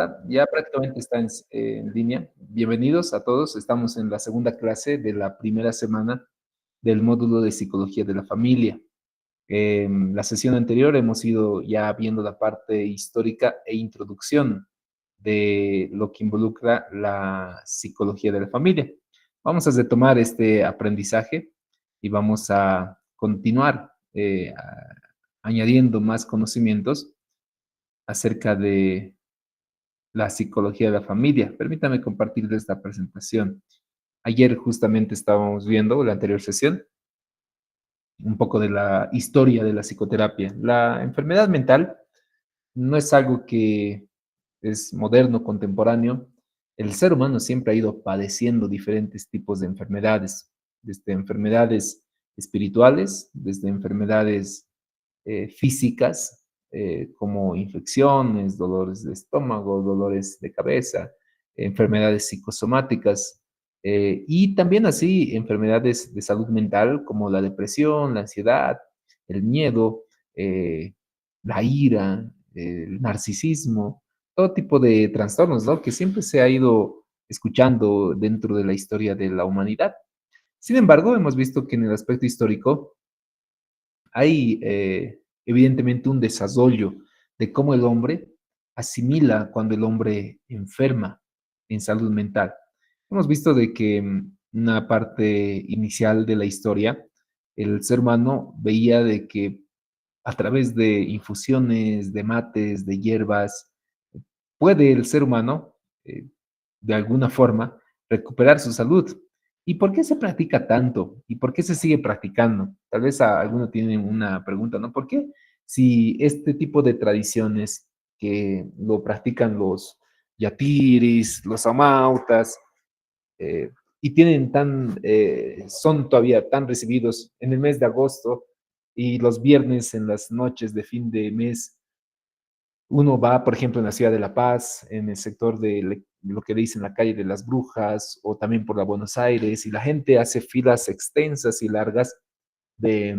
Hola, ya prácticamente está en línea. Bienvenidos a todos. Estamos en la segunda clase de la primera semana del módulo de Psicología de la Familia. En la sesión anterior hemos ido ya viendo la parte histórica e introducción de lo que involucra la psicología de la familia. Vamos a retomar este aprendizaje y vamos a continuar añadiendo más conocimientos acerca de la psicología de la familia. Permítame compartirles esta presentación. Ayer justamente estábamos viendo la anterior sesión, un poco de la historia de la psicoterapia. La enfermedad mental no es algo que es moderno, contemporáneo. El ser humano siempre ha ido padeciendo diferentes tipos de enfermedades, desde enfermedades espirituales, desde enfermedades físicas, como infecciones, dolores de estómago, dolores de cabeza, enfermedades psicosomáticas, y también así enfermedades de salud mental como la depresión, la ansiedad, el miedo, eh, la ira, el narcisismo, todo tipo de trastornos, ¿no? Que siempre se ha ido escuchando dentro de la historia de la humanidad. Sin embargo, hemos visto que en el aspecto histórico hay evidentemente un desarrollo de cómo el hombre asimila cuando el hombre enferma en salud mental. Hemos visto de que una parte inicial de la historia, el ser humano veía de que a través de infusiones, de mates, de hierbas, puede el ser humano, de alguna forma, recuperar su salud. ¿Y por qué se practica tanto? ¿Y por qué se sigue practicando? Tal vez alguno tiene una pregunta, ¿no? ¿Por qué si este tipo de tradiciones que lo practican los yatiris, los amautas, y tienen son todavía tan recibidos en el mes de agosto y los viernes en las noches de fin de mes uno va, por ejemplo, en la ciudad de La Paz, en el sector de lo que dicen la calle de las Brujas, o también por la Buenos Aires, y la gente hace filas extensas y largas de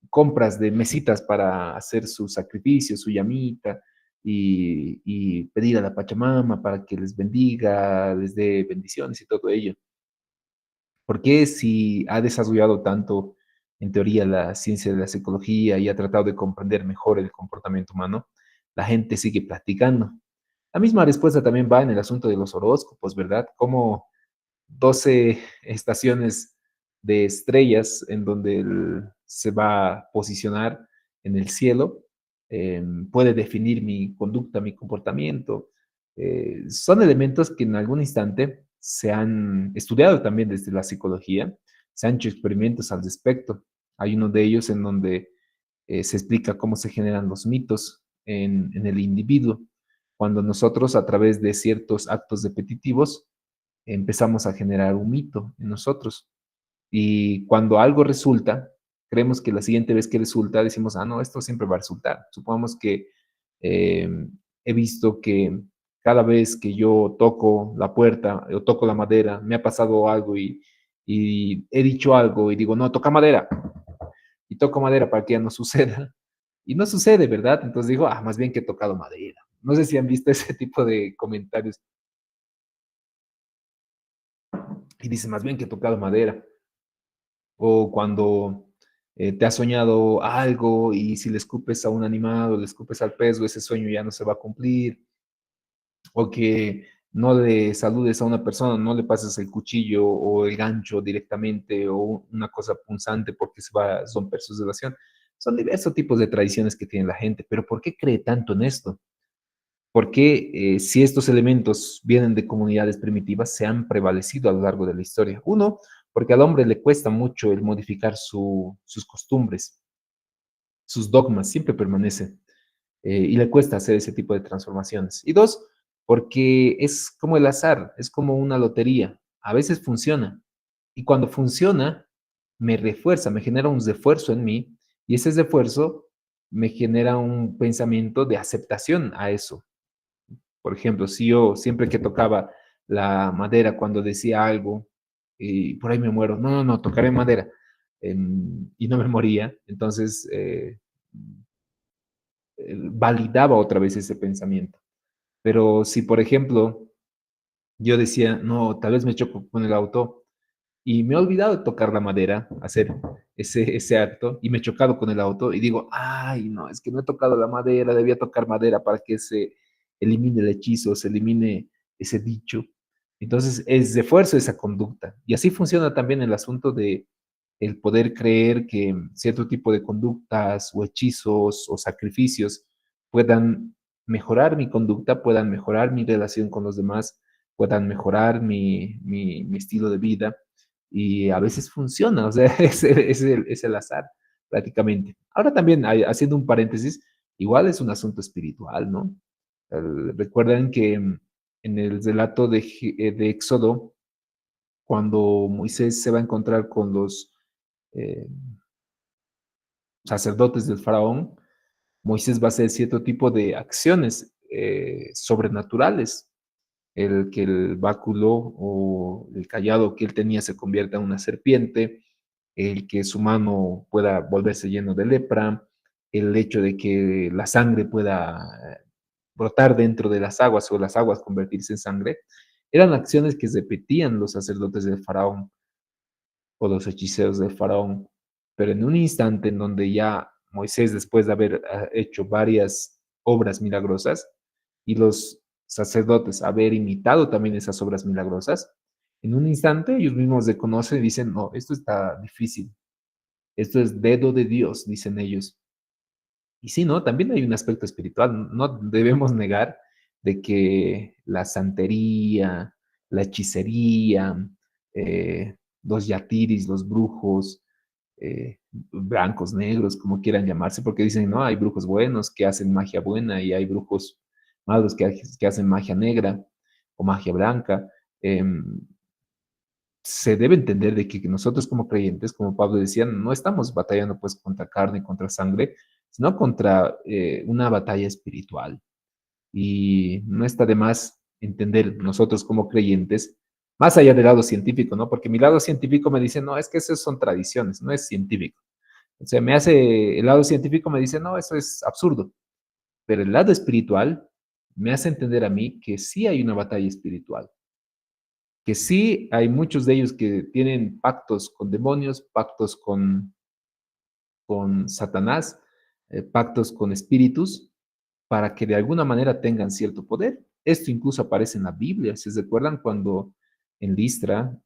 compras de mesitas para hacer su sacrificio, su llamita, y pedir a la Pachamama para que les bendiga, les dé bendiciones y todo ello. ¿Por qué si ha desarrollado tanto, en teoría, la ciencia de la psicología y ha tratado de comprender mejor el comportamiento humano, la gente sigue practicando? La misma respuesta también va en el asunto de los horóscopos, ¿verdad? Como 12 estaciones de estrellas en donde se va a posicionar en el cielo, puede definir mi conducta, mi comportamiento. Son elementos que en algún instante se han estudiado también desde la psicología, se han hecho experimentos al respecto. Hay uno de ellos en donde se explica cómo se generan los mitos en el individuo, cuando nosotros a través de ciertos actos repetitivos empezamos a generar un mito en nosotros. Y cuando algo resulta, creemos que la siguiente vez que resulta, decimos, ah, no, esto siempre va a resultar. Supongamos que eh, he visto que cada vez que yo toco la puerta o toco la madera, me ha pasado algo y he dicho algo y digo, no, toca madera. Y toco madera para que ya no suceda. Y no sucede, ¿verdad? Entonces digo, ah, más bien que he tocado madera. No sé si han visto ese tipo de comentarios. Y dice, más bien que he tocado madera. O cuando te has soñado algo y si le escupes a un animal o le escupes al pez, ese sueño ya no se va a cumplir, o que no le saludes a una persona, no le pases el cuchillo o el gancho directamente o una cosa punzante porque se va a romper su relación. Son diversos tipos de tradiciones que tiene la gente, pero ¿por qué cree tanto en esto? Porque si estos elementos vienen de comunidades primitivas, se han prevalecido a lo largo de la historia. Uno, porque al hombre le cuesta mucho el modificar sus costumbres, sus dogmas, siempre permanecen, y le cuesta hacer ese tipo de transformaciones. Y dos, porque es como el azar, es como una lotería. A veces funciona, y cuando funciona, me refuerza, me genera un refuerzo en mí, y ese refuerzo me genera un pensamiento de aceptación a eso. Por ejemplo, si yo siempre que tocaba la madera cuando decía algo y por ahí me muero, no, no, no, tocaré madera, y no me moría, entonces validaba otra vez ese pensamiento. Pero si, por ejemplo, yo decía, no, tal vez me choco con el auto y me he olvidado de tocar la madera, hacer ese acto, y me he chocado con el auto y digo, ay, no, es que no he tocado la madera, debía tocar madera para que se elimine el hechizo, se elimine ese dicho. Entonces, es de fuerza esa conducta. Y así funciona también el asunto de el poder creer que cierto tipo de conductas o hechizos o sacrificios puedan mejorar mi conducta, puedan mejorar mi relación con los demás, puedan mejorar mi estilo de vida. Y a veces funciona, o sea, es el azar prácticamente. Ahora también, haciendo un paréntesis, igual es un asunto espiritual, ¿no? Recuerden que en el relato de Éxodo, cuando Moisés se va a encontrar con los eh, sacerdotes del faraón, Moisés va a hacer cierto tipo de acciones sobrenaturales. El que el báculo o el callado que él tenía se convierta en una serpiente, el que su mano pueda volverse lleno de lepra, el hecho de que la sangre pueda brotar dentro de las aguas o las aguas convertirse en sangre, eran acciones que repetían los sacerdotes del faraón o los hechiceros del faraón. Pero en un instante en donde ya Moisés, después de haber hecho varias obras milagrosas, y los sacerdotes haber imitado también esas obras milagrosas, en un instante ellos mismos reconocen y dicen, no, esto está difícil, esto es dedo de Dios, dicen ellos. Y sí, ¿no? También hay un aspecto espiritual. No debemos negar de que la santería, la hechicería, los yatiris, los brujos, blancos, negros, como quieran llamarse, porque dicen, no, hay brujos buenos que hacen magia buena y hay brujos malos que hacen magia negra o magia blanca. Se debe entender de que nosotros como creyentes, como Pablo decía, no estamos batallando pues contra carne, contra sangre, sino contra una batalla espiritual. Y no está de más entender nosotros como creyentes, más allá del lado científico, ¿no? Porque mi lado científico me dice, no, es que esas son tradiciones, no es científico. O sea, el lado científico me dice, no, eso es absurdo. Pero el lado espiritual me hace entender a mí que sí hay una batalla espiritual, que sí hay muchos de ellos que tienen pactos con demonios, pactos con Satanás, pactos con espíritus, para que de alguna manera tengan cierto poder. Esto incluso aparece en la Biblia. ¿Se recuerdan cuando en Listra,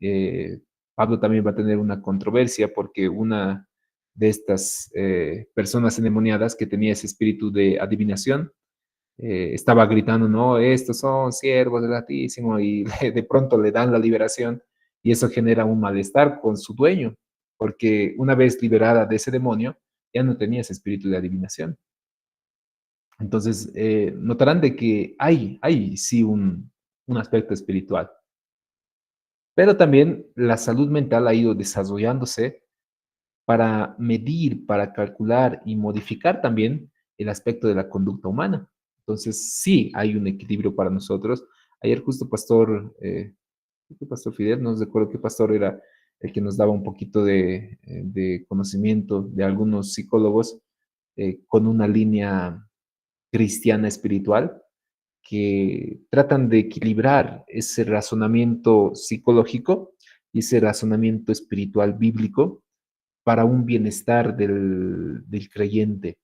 Pablo también va a tener una controversia porque una de estas personas endemoniadas que tenía ese espíritu de adivinación, estaba gritando, no, estos son siervos del Altísimo, y de pronto le dan la liberación y eso genera un malestar con su dueño, porque una vez liberada de ese demonio, ya no tenía ese espíritu de adivinación. Entonces, notarán de que hay sí un aspecto espiritual, pero también la salud mental ha ido desarrollándose para medir, para calcular y modificar también el aspecto de la conducta humana. Entonces, sí hay un equilibrio para nosotros. Ayer justo Pastor Fidel, no recuerdo qué pastor era el que nos daba un poquito de conocimiento de algunos psicólogos con una línea cristiana espiritual que tratan de equilibrar ese razonamiento psicológico y ese razonamiento espiritual bíblico para un bienestar del creyente,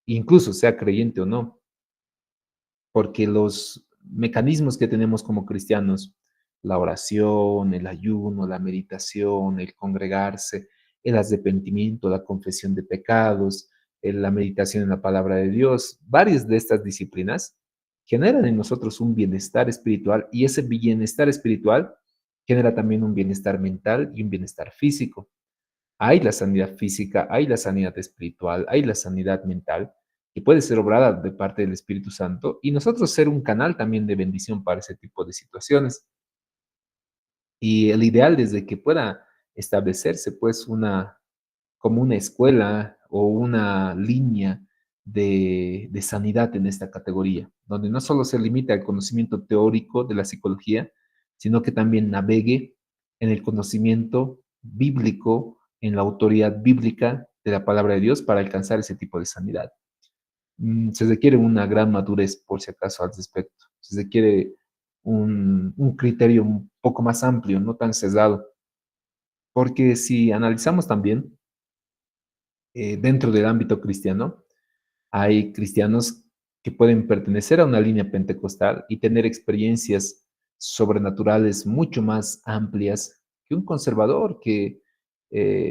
incluso sea creyente o no, porque los mecanismos que tenemos como cristianos, la oración, el ayuno, la meditación, el congregarse, el arrepentimiento, la confesión de pecados, la meditación en la palabra de Dios, varias de estas disciplinas generan en nosotros un bienestar espiritual y ese bienestar espiritual genera también un bienestar mental y un bienestar físico. Hay la sanidad física, hay la sanidad espiritual, hay la sanidad mental, que puede ser obrada de parte del Espíritu Santo y nosotros ser un canal también de bendición para ese tipo de situaciones. Y el ideal desde que pueda establecerse pues como una escuela o una línea de sanidad en esta categoría, donde no solo se limita al conocimiento teórico de la psicología, sino que también navegue en el conocimiento bíblico, en la autoridad bíblica de la palabra de Dios para alcanzar ese tipo de sanidad. Se requiere una gran madurez, por si acaso, al respecto. Se requiere un criterio un poco más amplio, no tan sesgado. Porque si analizamos también dentro del ámbito cristiano, hay cristianos que pueden pertenecer a una línea pentecostal y tener experiencias sobrenaturales mucho más amplias que un conservador que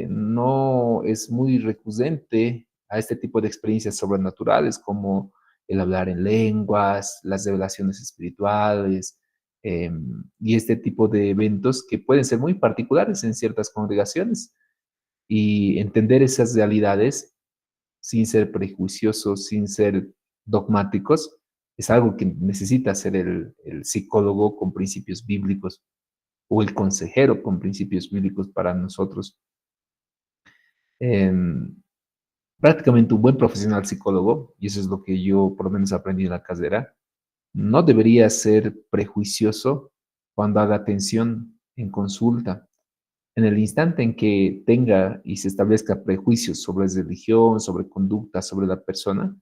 no es muy recurrente a este tipo de experiencias sobrenaturales como el hablar en lenguas, las revelaciones espirituales y este tipo de eventos que pueden ser muy particulares en ciertas congregaciones y entender esas realidades sin ser prejuiciosos, sin ser dogmáticos, es algo que necesita ser el psicólogo con principios bíblicos o el consejero con principios bíblicos para nosotros. Eh, Prácticamente un buen profesional psicólogo, y eso es lo que yo por lo menos aprendí en la carrera, no debería ser prejuicioso cuando haga atención en consulta. En el instante en que tenga y se establezca prejuicios sobre religión, sobre conducta, sobre la persona,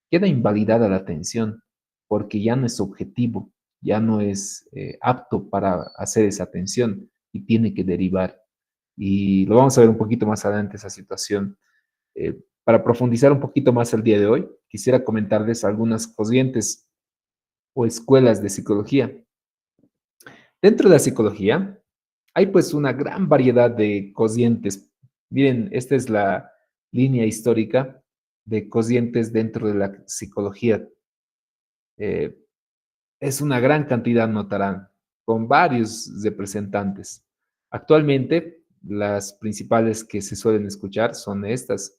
queda invalidada la atención, porque ya no es objetivo, ya no es apto para hacer esa atención y tiene que derivar. Y lo vamos a ver un poquito más adelante esa situación. Para profundizar un poquito más el día de hoy, quisiera comentarles algunas corrientes o escuelas de psicología. Dentro de la psicología, hay pues una gran variedad de cocientes. Miren, esta es la línea histórica de cocientes dentro de la psicología. Eh, es una gran cantidad, notarán, con varios representantes. Actualmente, las principales que se suelen escuchar son estas: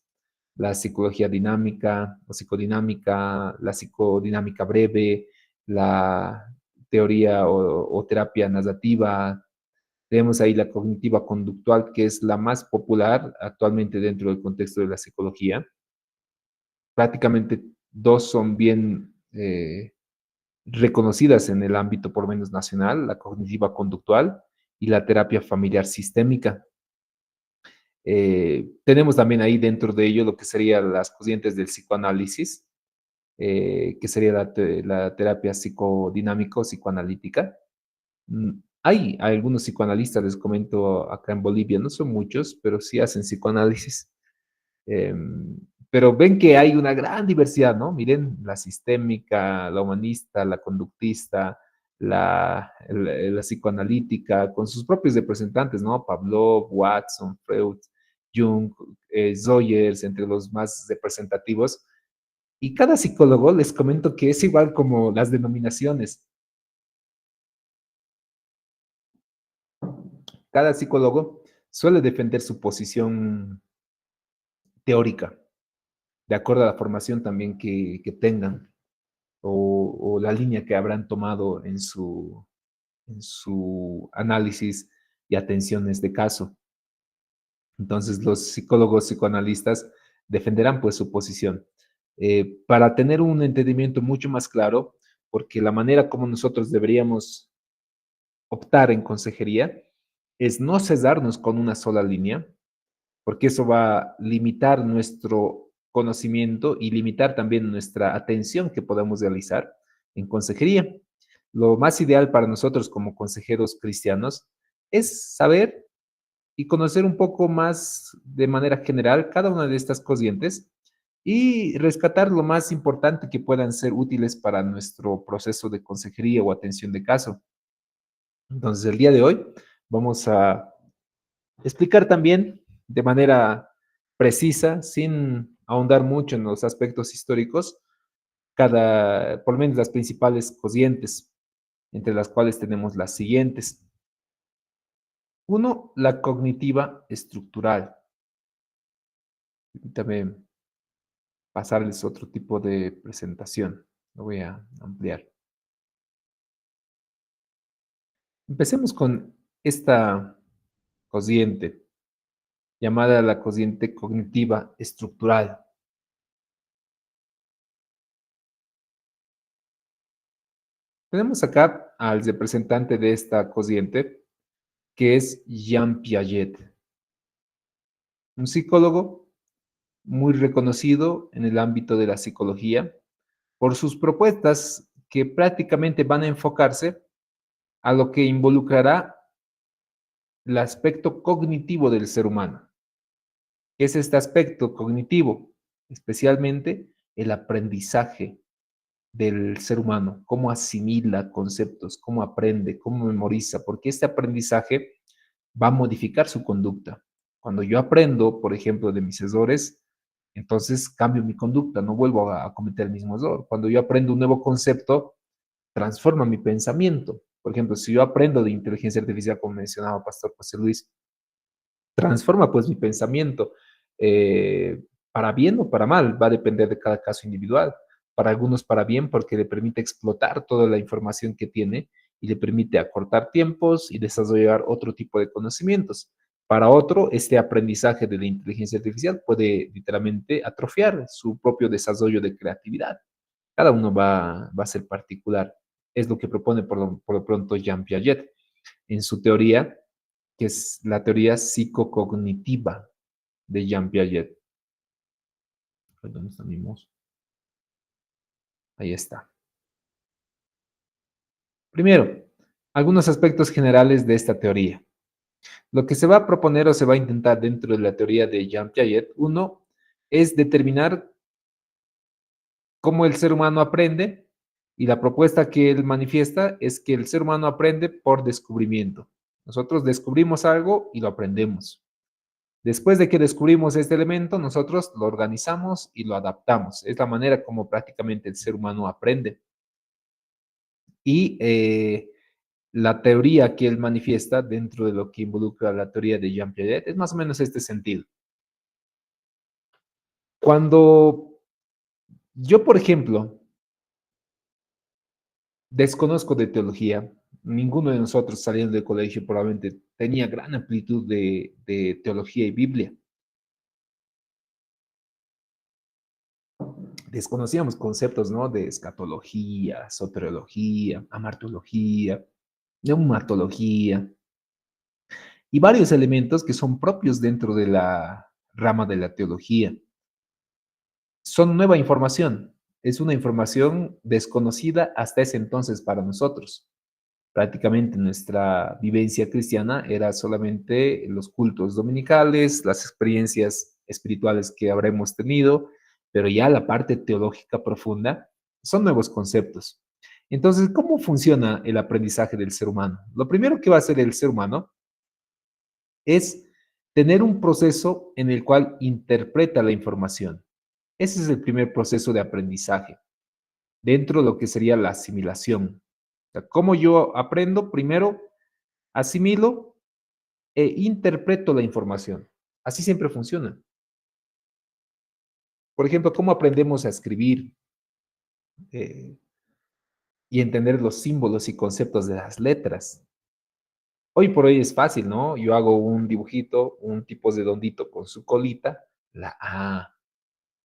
la psicología dinámica o psicodinámica, la psicodinámica breve, la teoría o terapia narrativa. Tenemos ahí la cognitiva conductual, que es la más popular actualmente dentro del contexto de la psicología. Prácticamente dos son bien reconocidas en el ámbito por lo menos nacional: la cognitiva conductual y la terapia familiar sistémica. Tenemos también ahí dentro de ello lo que serían las corrientes del psicoanálisis, que sería la terapia psicodinámico psicoanalítica. Mm, Hay algunos psicoanalistas, les comento, acá en Bolivia, no son muchos, pero sí hacen psicoanálisis. Pero ven que hay una gran diversidad, ¿no? Miren, la sistémica, la humanista, la conductista, la psicoanalítica, con sus propios representantes, ¿no? Pavlov, Watson, Freud, Jung, Rogers, entre los más representativos. Y cada psicólogo, les comento que es igual como las denominaciones. Cada psicólogo suele defender su posición teórica, de acuerdo a la formación también que tengan o la línea que habrán tomado en su análisis y atenciones de caso. Entonces, los psicólogos psicoanalistas defenderán pues su posición. Para tener un entendimiento mucho más claro, porque la manera como nosotros deberíamos optar en consejería es no cesarnos con una sola línea, porque eso va a limitar nuestro conocimiento y limitar también nuestra atención que podemos realizar en consejería. Lo más ideal para nosotros como consejeros cristianos es saber y conocer un poco más de manera general cada una de estas corrientes y rescatar lo más importante que puedan ser útiles para nuestro proceso de consejería o atención de caso. Entonces, el día de hoy vamos a explicar también de manera precisa, sin ahondar mucho en los aspectos históricos, por lo menos las principales corrientes, entre las cuales tenemos las siguientes. Uno, la cognitiva estructural. Permítame pasarles otro tipo de presentación. Lo voy a ampliar. Empecemos con esta corriente, llamada la corriente cognitiva estructural. Tenemos acá al representante de esta corriente, que es Jean Piaget, un psicólogo muy reconocido en el ámbito de la psicología por sus propuestas que prácticamente van a enfocarse a lo que involucrará el aspecto cognitivo del ser humano. ¿Qué es este aspecto cognitivo? Especialmente el aprendizaje del ser humano, cómo asimila conceptos, cómo aprende, cómo memoriza, porque este aprendizaje va a modificar su conducta. Cuando yo aprendo, por ejemplo, de mis errores, entonces cambio mi conducta, no vuelvo a cometer el mismo error. Cuando yo aprendo un nuevo concepto, transforma mi pensamiento. Por ejemplo, si yo aprendo de inteligencia artificial, como mencionaba Pastor José Luis, transforma pues mi pensamiento, para bien o para mal, va a depender de cada caso individual. Para algunos para bien porque le permite explotar toda la información que tiene y le permite acortar tiempos y desarrollar otro tipo de conocimientos. Para otro, este aprendizaje de la inteligencia artificial puede literalmente atrofiar su propio desarrollo de creatividad. Cada uno va a ser particular. Es lo que propone por lo pronto Jean Piaget en su teoría, que es la teoría psicocognitiva de Jean Piaget. ¿Dónde está mi mouse? Ahí está. Primero, algunos aspectos generales de esta teoría. Lo que se va a proponer o se va a intentar dentro de la teoría de Jean Piaget, uno, es determinar cómo el ser humano aprende, y la propuesta que él manifiesta es que el ser humano aprende por descubrimiento. Nosotros descubrimos algo y lo aprendemos. Después de que descubrimos este elemento, nosotros lo organizamos y lo adaptamos. Es la manera como prácticamente el ser humano aprende. Y la teoría que él manifiesta dentro de lo que involucra la teoría de Jean Piaget es más o menos este sentido. Cuando yo, por ejemplo, desconozco de teología, ninguno de nosotros saliendo del colegio probablemente tenía gran amplitud de teología y Biblia. Desconocíamos conceptos, ¿no? De escatología, soteriología, amartología, neumatología y varios elementos que son propios dentro de la rama de la teología. Son nueva información, es una información desconocida hasta ese entonces para nosotros. Prácticamente nuestra vivencia cristiana era solamente los cultos dominicales, las experiencias espirituales que habremos tenido, pero ya la parte teológica profunda son nuevos conceptos. Entonces, ¿cómo funciona el aprendizaje del ser humano? Lo primero que va a hacer el ser humano es tener un proceso en el cual interpreta la información. Ese es el primer proceso de aprendizaje, dentro de lo que sería la asimilación. O sea, ¿cómo yo aprendo? Primero, asimilo e interpreto la información. Así siempre funciona. Por ejemplo, ¿cómo aprendemos a escribir eh, y entender los símbolos y conceptos de las letras? Hoy por hoy es fácil, ¿no? Yo hago un dibujito, un tipo redondito con su colita, la A.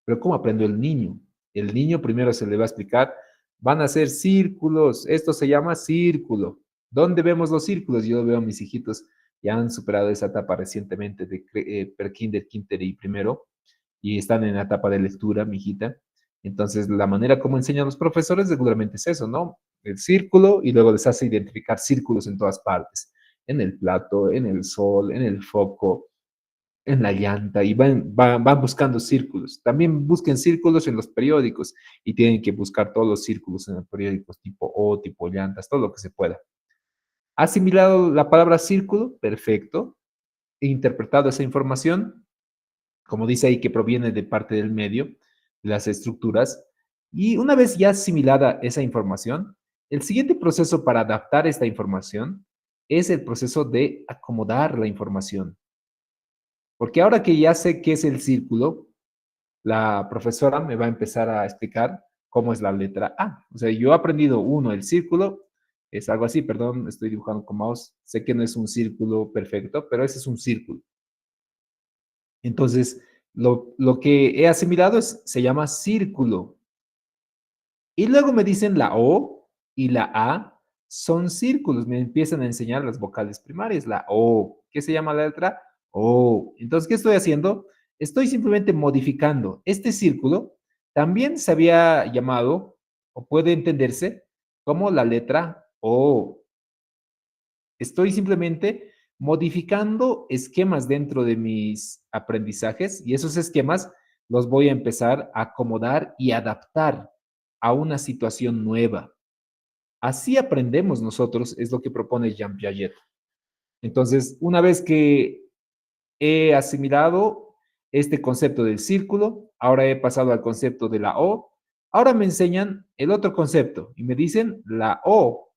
Pero ¿cómo aprende el niño? El niño primero se le va a explicar, van a ser círculos, esto se llama círculo. ¿Dónde vemos los círculos? Yo veo a mis hijitos, ya han superado esa etapa recientemente de prekinder, kinder y primero, y están en la etapa de lectura, mi hijita. Entonces, la manera como enseñan los profesores regularmente es eso, ¿no? El círculo y luego les hace identificar círculos en todas partes, en el plato, en el sol, en el foco, en la llanta y van buscando círculos. También busquen círculos en los periódicos y tienen que buscar todos los círculos en los periódicos tipo O, tipo llantas, todo lo que se pueda. ¿Asimilado la palabra círculo? Perfecto. He interpretado esa información, como dice ahí que proviene de parte del medio, de las estructuras. Y una vez ya asimilada esa información, el siguiente proceso para adaptar esta información es el proceso de acomodar la información. Porque ahora que ya sé qué es el círculo, la profesora me va a empezar a explicar cómo es la letra A. O sea, yo he aprendido uno, el círculo, es algo así, perdón, estoy dibujando con mouse. Sé que no es un círculo perfecto, pero ese es un círculo. Entonces, lo que he asimilado se llama círculo. Y luego me dicen la O y la A son círculos. Me empiezan a enseñar las vocales primarias. La O. ¿Qué se llama la letra? O. Entonces, ¿qué estoy haciendo? Estoy simplemente modificando. Este círculo también se había llamado, o puede entenderse, como la letra O. Estoy simplemente modificando esquemas dentro de mis aprendizajes y esos esquemas los voy a empezar a acomodar y adaptar a una situación nueva. Así aprendemos nosotros, es lo que propone Jean Piaget. Entonces, una vez que he asimilado este concepto del círculo, ahora he pasado al concepto de la O, ahora me enseñan el otro concepto y me dicen la O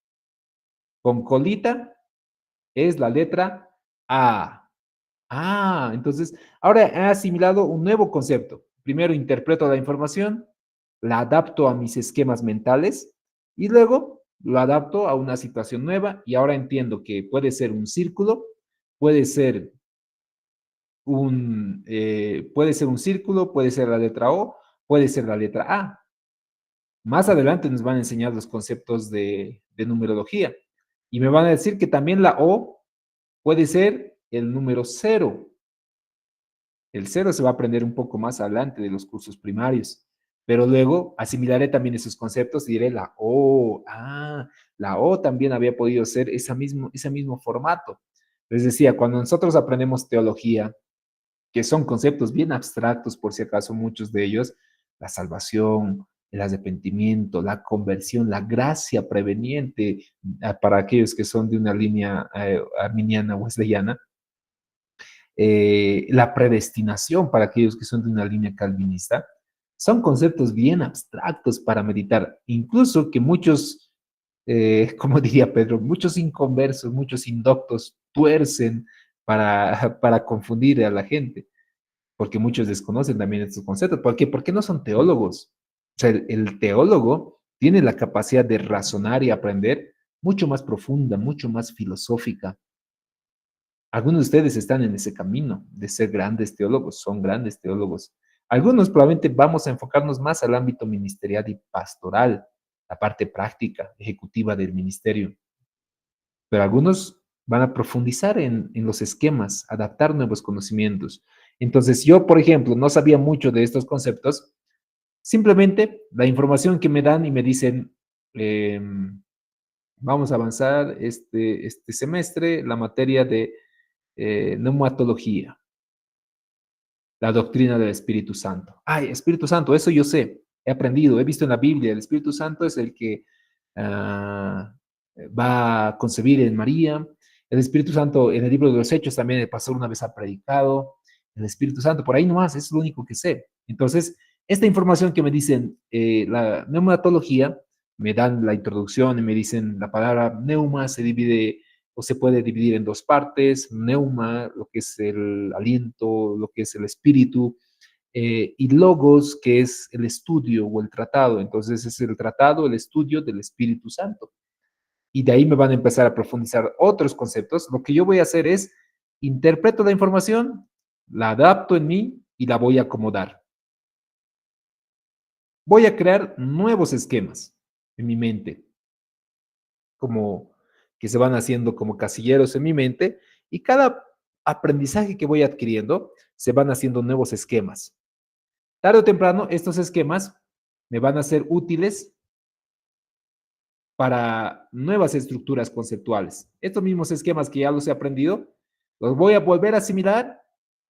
con colita es la letra A. Ah, entonces ahora he asimilado un nuevo concepto. Primero interpreto la información, la adapto a mis esquemas mentales y luego lo adapto a una situación nueva y ahora entiendo que puede ser un círculo, puede ser puede ser un círculo, puede ser la letra O, puede ser la letra A. Más adelante nos van a enseñar los conceptos de numerología y me van a decir que también la O puede ser el número cero. El cero se va a aprender un poco más adelante de los cursos primarios, pero luego asimilaré también esos conceptos y diré la O, la O también había podido ser ese mismo formato. Les decía, cuando nosotros aprendemos teología, que son conceptos bien abstractos, por si acaso muchos de ellos, la salvación, el arrepentimiento, la conversión, la gracia preveniente, para aquellos que son de una línea arminiana o wesleyana, la predestinación para aquellos que son de una línea calvinista, son conceptos bien abstractos para meditar, incluso que muchos, como diría Pedro, muchos inconversos, muchos indoctos tuercen para confundir a la gente, porque muchos desconocen también estos conceptos. ¿Por qué? Porque no son teólogos. O sea, el teólogo tiene la capacidad de razonar y aprender mucho más profunda, mucho más filosófica. Algunos de ustedes están en ese camino de ser grandes teólogos, son grandes teólogos. Algunos probablemente vamos a enfocarnos más al ámbito ministerial y pastoral, la parte práctica, ejecutiva del ministerio. Pero algunos van a profundizar en los esquemas, adaptar nuevos conocimientos. Entonces, yo, por ejemplo, no sabía mucho de estos conceptos. Simplemente la información que me dan y me dicen, eh, vamos a avanzar este semestre la materia de neumatología, la doctrina del Espíritu Santo. Ay, Espíritu Santo, eso yo sé, he aprendido, he visto en la Biblia, el Espíritu Santo es el que uh, va a concebir en María. El Espíritu Santo en el libro de los Hechos también el pastor una vez ha predicado. El Espíritu Santo, por ahí nomás, es lo único que sé. Entonces, esta información que me dicen, la neumatología, me dan la introducción y me dicen la palabra neuma se divide o se puede dividir en dos partes, neuma, lo que es el aliento, lo que es el espíritu, y logos, que es el estudio o el tratado. Entonces es el tratado, el estudio del Espíritu Santo. Y de ahí me van a empezar a profundizar otros conceptos. Lo que yo voy a hacer es, interpreto la información, la adapto en mí y la voy a acomodar. Voy a crear nuevos esquemas en mi mente, como que se van haciendo como casilleros en mi mente y cada aprendizaje que voy adquiriendo se van haciendo nuevos esquemas. Tarde o temprano, estos esquemas me van a ser útiles para nuevas estructuras conceptuales. Estos mismos esquemas que ya los he aprendido, los voy a volver a asimilar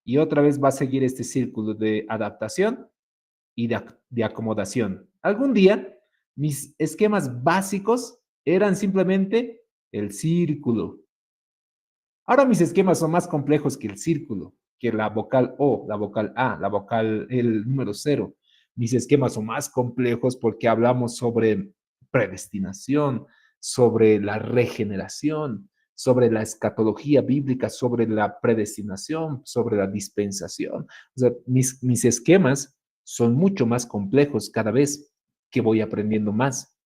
y otra vez va a seguir este círculo de adaptación y de acomodación. Algún día, mis esquemas básicos eran simplemente el círculo. Ahora mis esquemas son más complejos que el círculo, que la vocal O, la vocal A, la vocal, el número cero. Mis esquemas son más complejos porque hablamos sobre predestinación, sobre la regeneración, sobre la escatología bíblica, sobre la predestinación, sobre la dispensación. O sea, mis esquemas son mucho más complejos cada vez que voy aprendiendo más.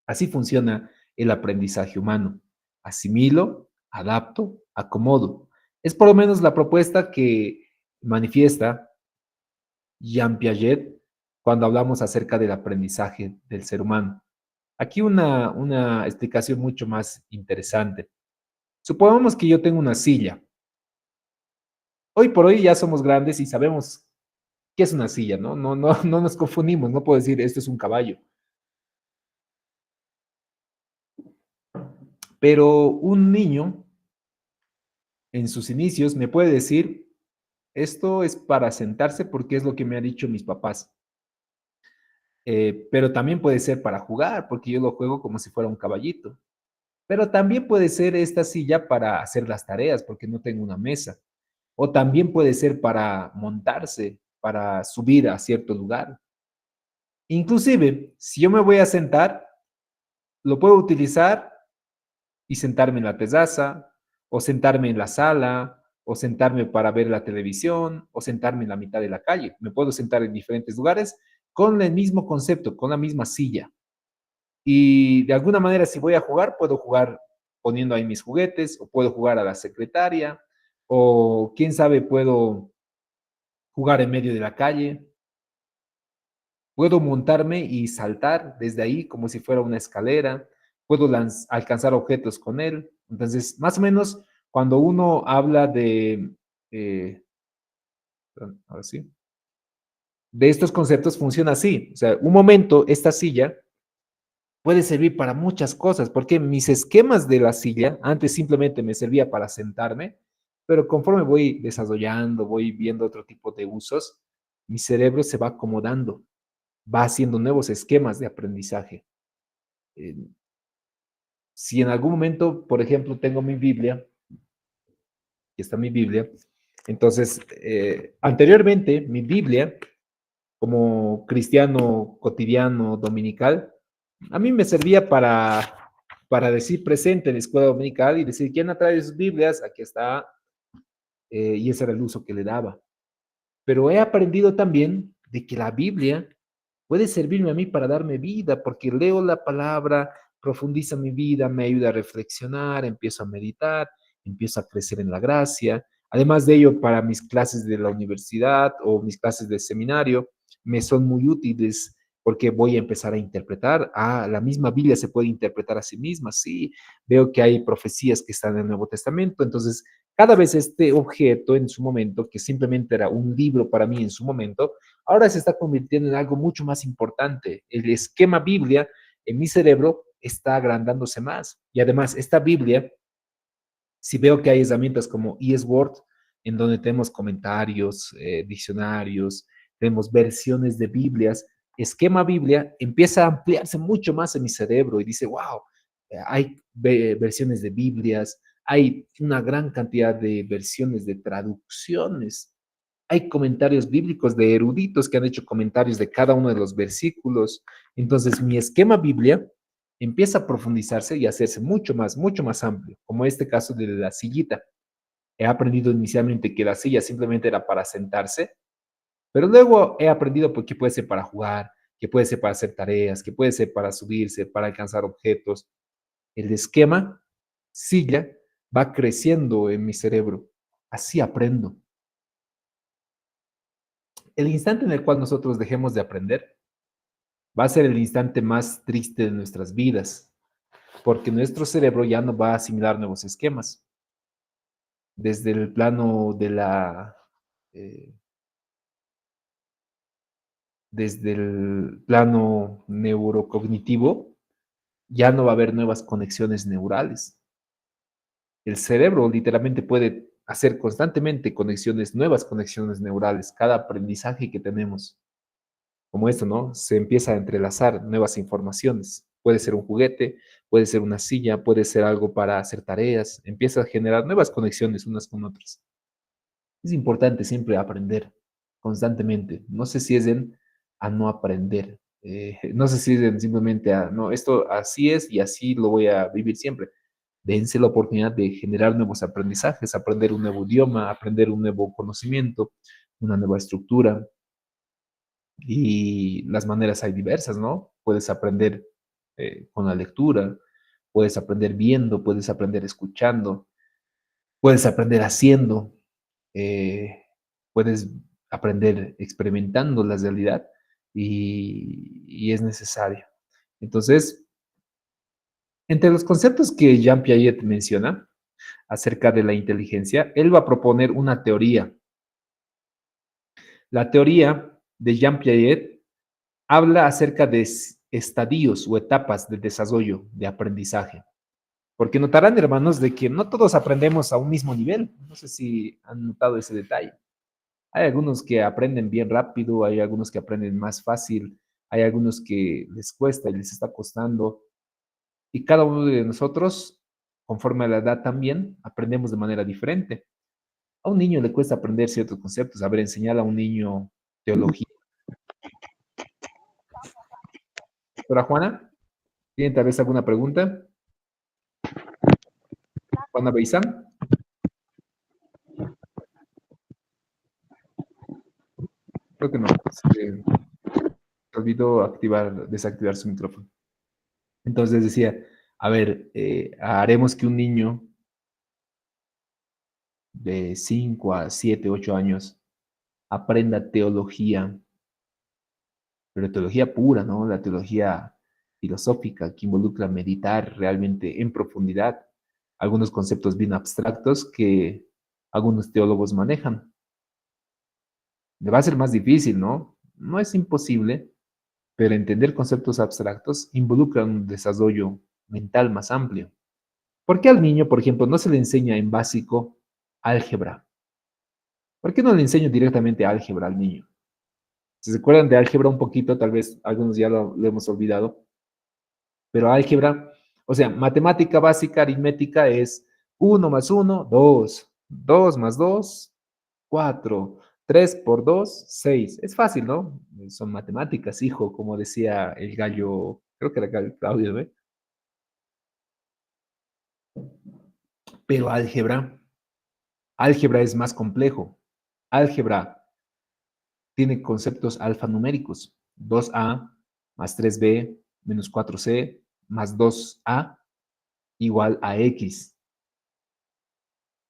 Así funciona el aprendizaje humano. Asimilo, adapto, acomodo. Es por lo menos la propuesta que manifiesta Jean Piaget cuando hablamos acerca del aprendizaje del ser humano. Aquí una explicación mucho más interesante. Supongamos que yo tengo una silla. Hoy por hoy ya somos grandes y sabemos qué es una silla, ¿no? No nos confundimos, no puedo decir esto es un caballo. Pero un niño en sus inicios me puede decir, esto es para sentarse porque es lo que me han dicho mis papás. Pero también puede ser para jugar, porque yo lo juego como si fuera un caballito. Pero también puede ser esta silla para hacer las tareas, porque no tengo una mesa. O también puede ser para montarse, para subir a cierto lugar. Inclusive, si yo me voy a sentar, lo puedo utilizar y sentarme en la terraza, o sentarme en la sala, o sentarme para ver la televisión, o sentarme en la mitad de la calle. Me puedo sentar en diferentes lugares con el mismo concepto, con la misma silla. Y de alguna manera, si voy a jugar, puedo jugar poniendo ahí mis juguetes, o puedo jugar a la secretaria, o quién sabe, puedo jugar en medio de la calle. Puedo montarme y saltar desde ahí como si fuera una escalera. Puedo alcanzar objetos con él. Entonces, más o menos, cuando uno habla eh, ahora sí, de estos conceptos, funciona así. O sea, un momento, esta silla puede servir para muchas cosas, porque mis esquemas de la silla antes simplemente me servía para sentarme, pero conforme voy desarrollando, voy viendo otro tipo de usos, mi cerebro se va acomodando, va haciendo nuevos esquemas de aprendizaje. Eh, si en algún momento, por ejemplo, tengo mi Biblia, aquí está mi Biblia, entonces, anteriormente, mi Biblia, como cristiano cotidiano dominical, a mí me servía para decir presente en la escuela dominical y decir, ¿quién ha traído sus Biblias? Aquí está, y ese era el uso que le daba. Pero he aprendido también de que la Biblia puede servirme a mí para darme vida, porque leo la palabra, profundiza mi vida, me ayuda a reflexionar, empiezo a meditar, empiezo a crecer en la gracia. Además de ello, para mis clases de la universidad o mis clases de seminario, me son muy útiles porque voy a empezar a interpretar. Ah, la misma Biblia se puede interpretar a sí misma, sí. Veo que hay profecías que están en el Nuevo Testamento, entonces cada vez este objeto en su momento, que simplemente era un libro para mí en su momento, ahora se está convirtiendo en algo mucho más importante. El esquema Biblia en mi cerebro está agrandándose más. Y además, esta Biblia, si veo que hay herramientas como eSword, en donde tenemos comentarios, diccionarios, tenemos versiones de Biblias, esquema Biblia empieza a ampliarse mucho más en mi cerebro y dice, wow, hay versiones de Biblias, hay una gran cantidad de versiones de traducciones, hay comentarios bíblicos de eruditos que han hecho comentarios de cada uno de los versículos. Entonces, mi esquema Biblia empieza a profundizarse y a hacerse mucho más amplio, como este caso de la sillita. He aprendido inicialmente que la silla simplemente era para sentarse, pero luego he aprendido que puede ser para jugar, que puede ser para hacer tareas, que puede ser para subirse, para alcanzar objetos. El esquema silla va creciendo en mi cerebro. Así aprendo. El instante en el cual nosotros dejemos de aprender va a ser el instante más triste de nuestras vidas, porque nuestro cerebro ya no va a asimilar nuevos esquemas. Desde el plano de eh, desde el plano neurocognitivo, ya no va a haber nuevas conexiones neurales. El cerebro literalmente puede hacer constantemente conexiones, nuevas conexiones neurales, cada aprendizaje que tenemos. Como esto, ¿no? Se empieza a entrelazar nuevas informaciones. Puede ser un juguete, puede ser una silla, puede ser algo para hacer tareas. Empieza a generar nuevas conexiones unas con otras. Es importante siempre aprender constantemente. No sé si es en a no aprender. No sé si es en simplemente a, no, esto así es y así lo voy a vivir siempre. Dense la oportunidad de generar nuevos aprendizajes, aprender un nuevo idioma, aprender un nuevo conocimiento, una nueva estructura, y las maneras hay diversas, ¿no? Puedes aprender con la lectura, puedes aprender viendo, puedes aprender escuchando, puedes aprender haciendo, eh, puedes aprender experimentando la realidad y es necesario. Entonces, entre los conceptos que Jean Piaget menciona acerca de la inteligencia, él va a proponer una teoría. La teoría de Jean Piaget habla acerca de estadios o etapas de desarrollo de aprendizaje. Porque notarán, hermanos, de que no todos aprendemos a un mismo nivel. No sé si han notado ese detalle. Hay algunos que aprenden bien rápido, hay algunos que aprenden más fácil, hay algunos que les cuesta y les está costando. Y cada uno de nosotros, conforme a la edad también, aprendemos de manera diferente. A un niño le cuesta aprender ciertos conceptos. A ver, enseñar a un niño teología. Doctora Juana, ¿tiene tal vez alguna pregunta? Juana Beizán. Creo que no. Se olvidó desactivar su micrófono. Entonces decía, a ver, haremos que un niño de 5 a 7, 8 años aprenda teología, pero teología pura, ¿no? La teología filosófica que involucra meditar realmente en profundidad algunos conceptos bien abstractos que algunos teólogos manejan. Le va a ser más difícil, ¿no? No es imposible, pero entender conceptos abstractos involucra un desarrollo mental más amplio. ¿Por qué al niño, por ejemplo, no se le enseña en básico álgebra? ¿Por qué no le enseño directamente álgebra al niño? Si se acuerdan de álgebra un poquito, tal vez algunos ya lo hemos olvidado, pero álgebra, o sea, matemática básica, aritmética es 1 más 1, 2, 2 más 2, 4, 3 por 2, 6. Es fácil, ¿no? Son matemáticas, hijo, como decía el gallo, creo que era el gallo Claudio, ¿ve? Pero álgebra es más complejo. Álgebra tiene conceptos alfanuméricos. 2a más 3b menos 4c más 2a igual a x.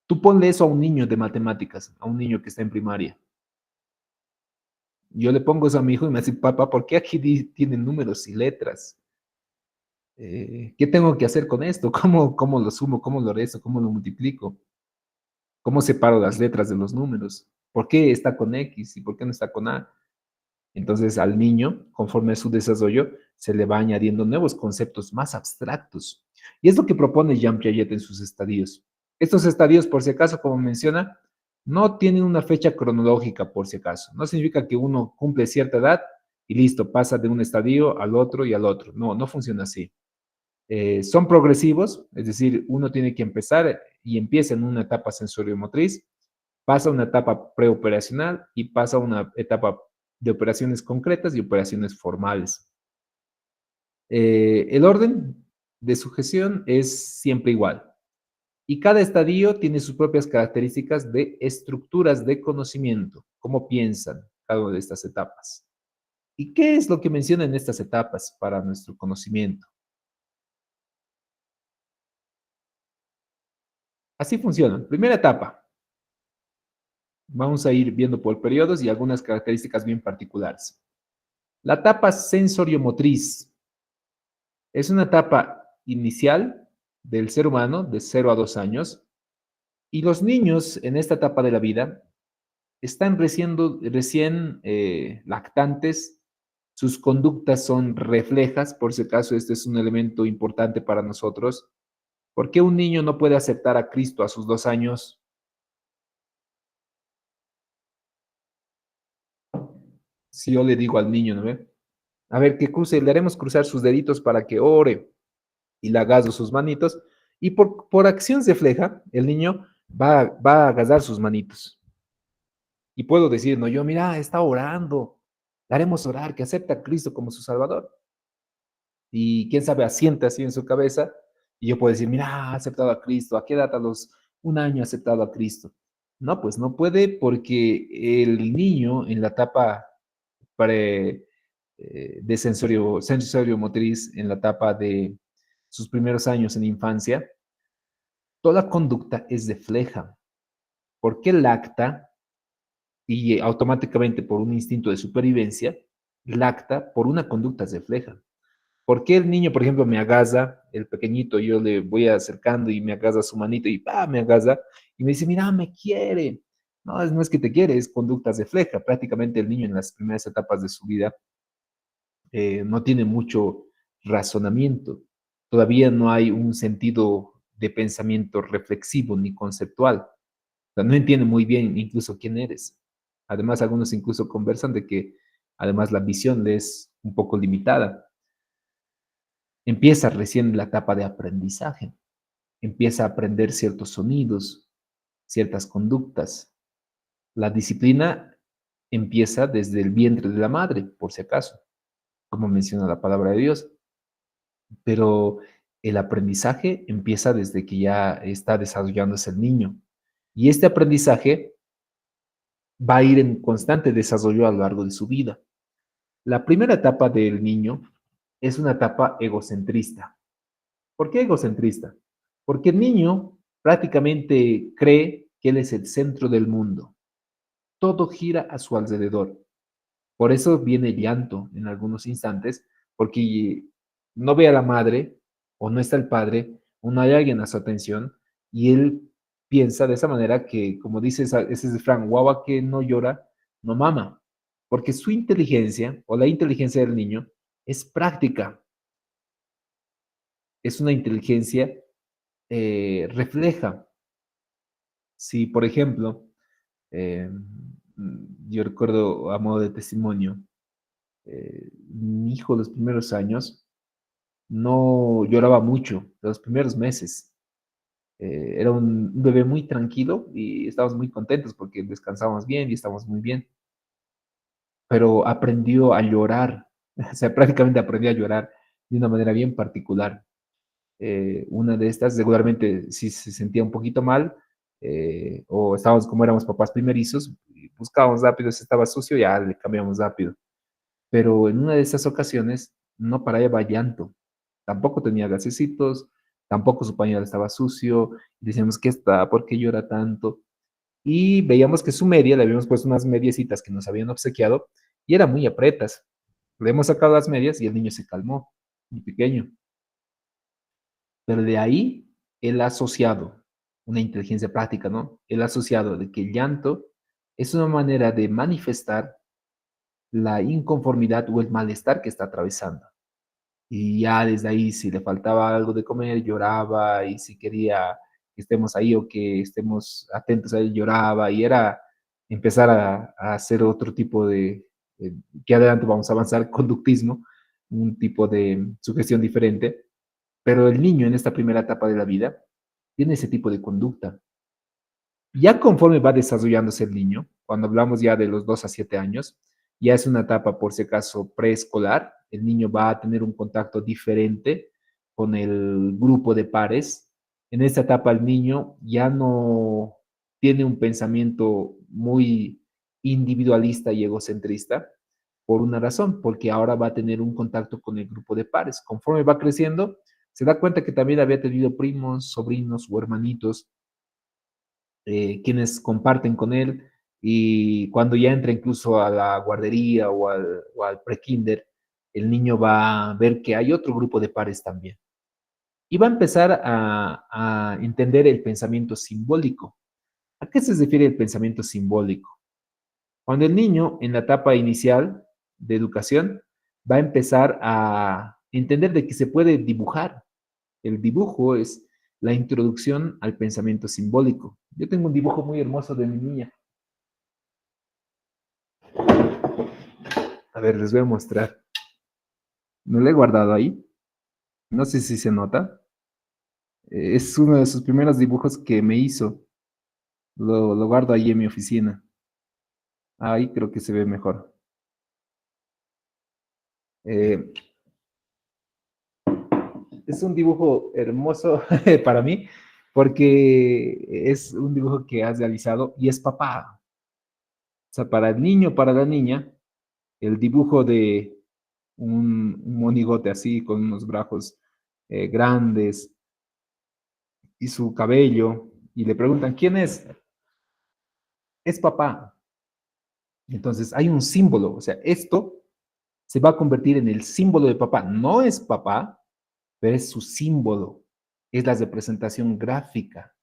Tú ponle eso a un niño de matemáticas, a un niño que está en primaria. Yo le pongo eso a mi hijo y me dice, papá, ¿por qué aquí tienen números y letras? ¿Qué tengo que hacer con esto? ¿Cómo lo sumo? ¿Cómo lo resto? ¿Cómo lo multiplico? ¿Cómo separo las letras de los números? ¿Por qué está con X y por qué no está con A? Entonces al niño, conforme a su desarrollo, se le va añadiendo nuevos conceptos más abstractos. Y es lo que propone Jean Piaget en sus estadios. Estos estadios, por si acaso, como menciona, no tienen una fecha cronológica, por si acaso. No significa que uno cumple cierta edad y listo, pasa de un estadio al otro y al otro. No, no funciona así. Son progresivos, es decir, uno tiene que empezar y empieza en una etapa sensoriomotriz, pasa a una etapa preoperacional y pasa a una etapa de operaciones concretas y operaciones formales. El orden de sujeción es siempre igual y cada estadio tiene sus propias características de estructuras de conocimiento, cómo piensan cada una de estas etapas. ¿Y qué es lo que mencionan estas etapas para nuestro conocimiento? Así funciona. Primera etapa, vamos a ir viendo por periodos y algunas características bien particulares. La etapa sensoriomotriz es una etapa inicial del ser humano de 0 a 2 años y los niños en esta etapa de la vida están recién lactantes, sus conductas son reflejas, por si acaso este es un elemento importante para nosotros. ¿Por qué un niño no puede aceptar a Cristo a sus 2 años? Si yo le digo al niño, ¿no ve? A ver, que cruce, le haremos cruzar sus deditos para que ore y le agazo sus manitos. Y por acción refleja, el niño va a agarrar sus manitos. Y puedo decir, no, yo, mira, está orando, le haremos orar, que acepta a Cristo como su Salvador. Y quién sabe, asiente así en su cabeza. Y yo puedo decir, mira, ha aceptado a Cristo. ¿A qué edad? A los 1 año ha aceptado a Cristo. No, pues no puede porque el niño en la etapa pre, de sensorio motriz, en la etapa de sus primeros años en infancia, toda conducta es refleja. Porque lacta y automáticamente por un instinto de supervivencia, lacta por una conducta refleja. ¿Por qué el niño, por ejemplo, me agaza, el pequeñito, yo le voy acercando y me agaza su manito y ¡pah! Me agaza y me dice, mira, me quiere? No es que te quiere, es conducta refleja. Prácticamente el niño en las primeras etapas de su vida no tiene mucho razonamiento. Todavía no hay un sentido de pensamiento reflexivo ni conceptual. O sea, no entiende muy bien incluso quién eres. Además, algunos incluso conversan de que además la visión le es un poco limitada. Empieza recién la etapa de aprendizaje. Empieza a aprender ciertos sonidos, ciertas conductas. La disciplina empieza desde el vientre de la madre, por si acaso, como menciona la palabra de Dios, pero el aprendizaje empieza desde que ya está desarrollándose el niño. Y este aprendizaje va a ir en constante desarrollo a lo largo de su vida. La primera etapa del niño es una etapa egocentrista. ¿Por qué egocentrista? Porque el niño prácticamente cree que él es el centro del mundo. Todo gira a su alrededor. Por eso viene el llanto en algunos instantes, porque no ve a la madre o no está el padre o no hay alguien a su atención y él piensa de esa manera que, como dice ese refrán, guava que no llora, no mama, porque su inteligencia o la inteligencia del niño es práctica, es una inteligencia refleja. Si, por ejemplo, eh, yo recuerdo a modo de testimonio, mi hijo los primeros años no lloraba mucho, los primeros meses. Era un bebé muy tranquilo y estábamos muy contentos porque descansábamos bien y estábamos muy bien, pero aprendió a llorar, o sea, prácticamente aprendió a llorar de una manera bien particular. Una de estas, regularmente, si se sentía un poquito mal, o estábamos como éramos papás primerizos, buscábamos rápido, si estaba sucio, ya le cambiamos rápido. Pero en una de esas ocasiones no paraba llanto, tampoco tenía gasecitos, tampoco su pañal estaba sucio, decíamos, ¿qué está? ¿Por qué llora tanto? Y veíamos que su media, le habíamos puesto unas mediecitas que nos habían obsequiado y eran muy apretas. Le hemos sacado las medias y el niño se calmó, muy pequeño. Pero de ahí él ha asociado una inteligencia práctica, ¿no? Él ha asociado de que el llanto es una manera de manifestar la inconformidad o el malestar que está atravesando. Y ya desde ahí, si le faltaba algo de comer, lloraba, y si quería que estemos ahí o que estemos atentos a él, lloraba, y era empezar a hacer otro tipo de, que adelante vamos a avanzar, conductismo, un tipo de sugestión diferente, pero el niño en esta primera etapa de la vida tiene ese tipo de conducta. Ya conforme va desarrollándose el niño, cuando hablamos ya de los 2 a 7 años, ya es una etapa, por si acaso, preescolar. El niño va a tener un contacto diferente con el grupo de pares. En esta etapa el niño ya no tiene un pensamiento muy individualista y egocentrista por una razón, porque ahora va a tener un contacto con el grupo de pares. Conforme va creciendo, se da cuenta que también había tenido primos, sobrinos o hermanitos quienes comparten con él y cuando ya entra incluso a la guardería o al prekinder, el niño va a ver que hay otro grupo de pares también. Y va a empezar a entender el pensamiento simbólico. ¿A qué se refiere el pensamiento simbólico? Cuando el niño en la etapa inicial de educación va a empezar a entender de que se puede dibujar. El dibujo es la introducción al pensamiento simbólico. Yo tengo un dibujo muy hermoso de mi niña. A ver, les voy a mostrar. No lo he guardado ahí. No sé si se nota. Es uno de sus primeros dibujos que me hizo. Lo guardo ahí en mi oficina. Ahí creo que se ve mejor. Eh, es un dibujo hermoso para mí porque es un dibujo que has realizado y es papá. O sea, para el niño, para la niña, el dibujo de un monigote así, con unos brazos grandes y su cabello, y le preguntan, ¿quién es? Es papá. Entonces hay un símbolo, o sea, esto se va a convertir en el símbolo de papá. No es papá, pero es su símbolo, es la representación gráfica.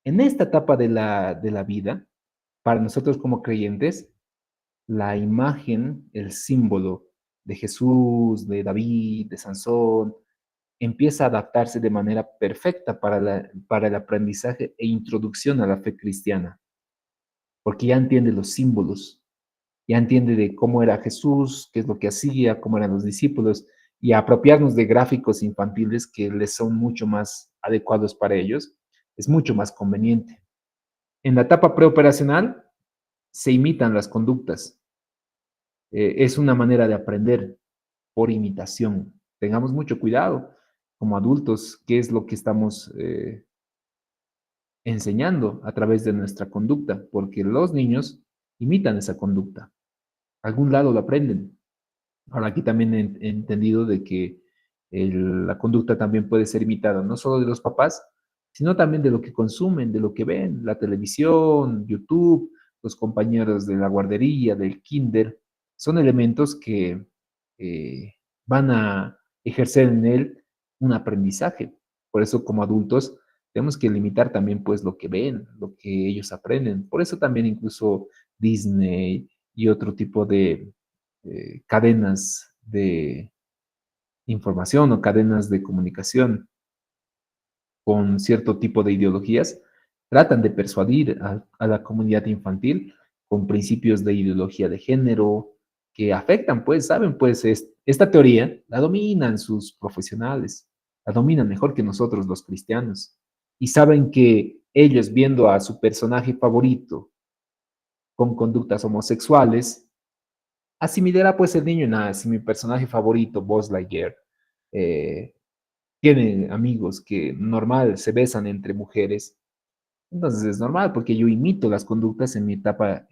En esta etapa de la vida, para nosotros como creyentes, la imagen, el símbolo de Jesús, de David, de Sansón, empieza a adaptarse de manera perfecta para el aprendizaje e introducción a la fe cristiana, porque ya entiende los símbolos, ya entiende de cómo era Jesús, qué es lo que hacía, cómo eran los discípulos, y apropiarnos de gráficos infantiles que les son mucho más adecuados para ellos, es mucho más conveniente. En la etapa preoperacional se imitan las conductas. Es una manera de aprender por imitación. Tengamos mucho cuidado como adultos, qué es lo que estamos enseñando a través de nuestra conducta, porque los niños imitan esa conducta. Algún lado lo aprenden. Ahora aquí también he entendido de que la conducta también puede ser imitada, no solo de los papás, sino también de lo que consumen, de lo que ven, la televisión, YouTube, los compañeros de la guardería, del kinder. Son elementos que van a ejercer en él un aprendizaje. Por eso como adultos tenemos que limitar también pues lo que ven, lo que ellos aprenden. Por eso también incluso Disney y otro tipo de cadenas de información o cadenas de comunicación con cierto tipo de ideologías, tratan de persuadir a la comunidad infantil con principios de ideología de género que afectan, pues, saben, pues, esta teoría la dominan sus profesionales, la dominan mejor que nosotros los cristianos, y saben que ellos viendo a su personaje favorito con conductas homosexuales, asimilará pues el niño, nada, si mi personaje favorito, Buzz Lightyear, eh, tiene amigos que normal se besan entre mujeres, entonces es normal porque yo imito las conductas en mi etapa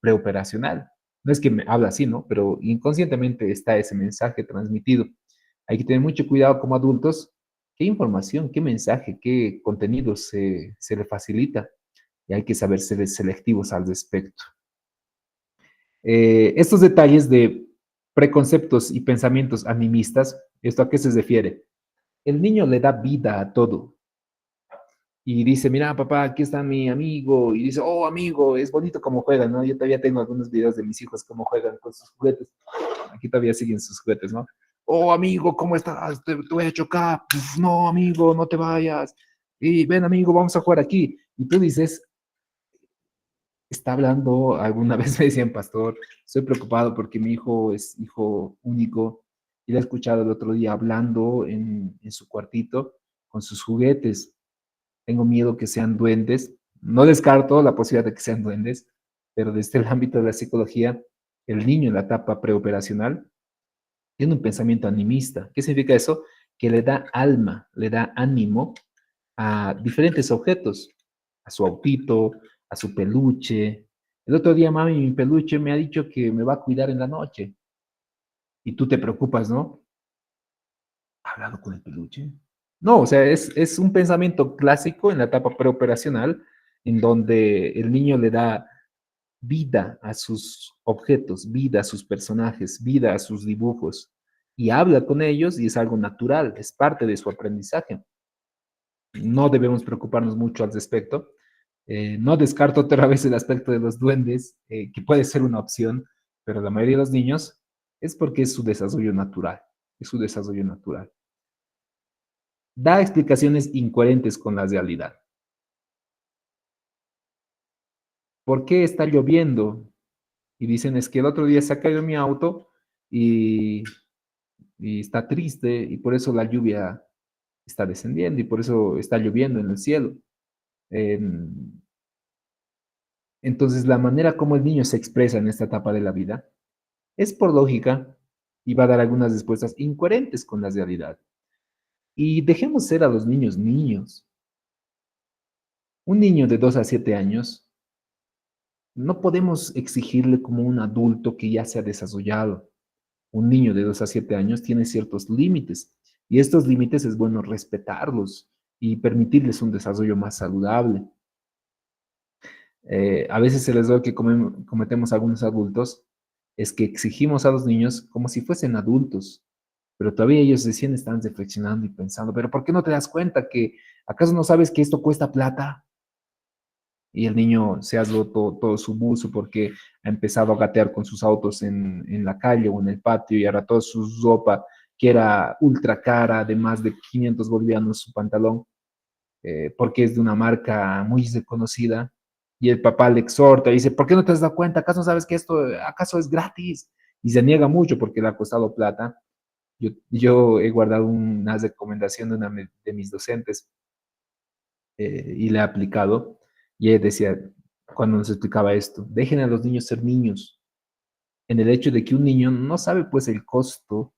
preoperacional. No es que me habla así, ¿no? Pero inconscientemente está ese mensaje transmitido. Hay que tener mucho cuidado como adultos, qué información, qué mensaje, qué contenido se le facilita y hay que saber ser selectivos al respecto. Estos detalles de preconceptos y pensamientos animistas, ¿esto a qué se refiere? El niño le da vida a todo y dice, mira, papá, aquí está mi amigo, y dice, oh, amigo, es bonito cómo juegan, ¿no? Yo todavía tengo algunos videos de mis hijos cómo juegan con sus juguetes. Aquí todavía siguen sus juguetes, ¿no? Oh, amigo, ¿cómo estás? Te voy a chocar. Uf, no, amigo, no te vayas. Y ven, amigo, vamos a jugar aquí. Y tú dices, está hablando, alguna vez me decían, pastor, estoy preocupado porque mi hijo es hijo único y lo he escuchado el otro día hablando en su cuartito con sus juguetes. Tengo miedo que sean duendes. No descarto la posibilidad de que sean duendes, pero desde el ámbito de la psicología, el niño en la etapa preoperacional tiene un pensamiento animista. ¿Qué significa eso? Que le da alma, le da ánimo a diferentes objetos, a su autito, a su peluche. El otro día, mami, mi peluche me ha dicho que me va a cuidar en la noche. Y tú te preocupas, ¿no? ¿Ha hablado con el peluche? No, o sea, es un pensamiento clásico en la etapa preoperacional, en donde el niño le da vida a sus objetos, vida a sus personajes, vida a sus dibujos, y habla con ellos y es algo natural, es parte de su aprendizaje. No debemos preocuparnos mucho al respecto. No descarto otra vez el aspecto de los duendes, que puede ser una opción, pero la mayoría de los niños es porque es su desarrollo natural, es su desarrollo natural. Da explicaciones incoherentes con la realidad. ¿Por qué está lloviendo? Y dicen, es que el otro día se ha caído mi auto y, y está triste y por eso la lluvia está descendiendo y por eso está lloviendo en el cielo. Eh, entonces, la manera como el niño se expresa en esta etapa de la vida es por lógica y va a dar algunas respuestas incoherentes con la realidad. Y dejemos ser a los niños niños. Un niño de 2 a 7 años no podemos exigirle como un adulto que ya se ha desarrollado. Un niño de 2 a 7 años tiene ciertos límites y estos límites es bueno respetarlos y permitirles un desarrollo más saludable. A veces el error que cometemos algunos adultos es que exigimos a los niños como si fuesen adultos, pero todavía ellos recién están reflexionando y pensando, pero ¿por qué no te das cuenta que acaso no sabes que esto cuesta plata? Y el niño se ha roto todo su buzo porque ha empezado a gatear con sus autos en la calle o en el patio y ahora toda su ropa que era ultra cara, de más de 500 bolivianos su pantalón, porque es de una marca muy reconocida. Y el papá le exhorta y dice, ¿por qué no te has dado cuenta? ¿Acaso no sabes que esto, acaso es gratis? Y se niega mucho porque le ha costado plata. Yo he guardado una recomendación de una de mis docentes y le he aplicado. Y ella decía, cuando nos explicaba esto, dejen a los niños ser niños, en el hecho de que un niño no sabe pues el costo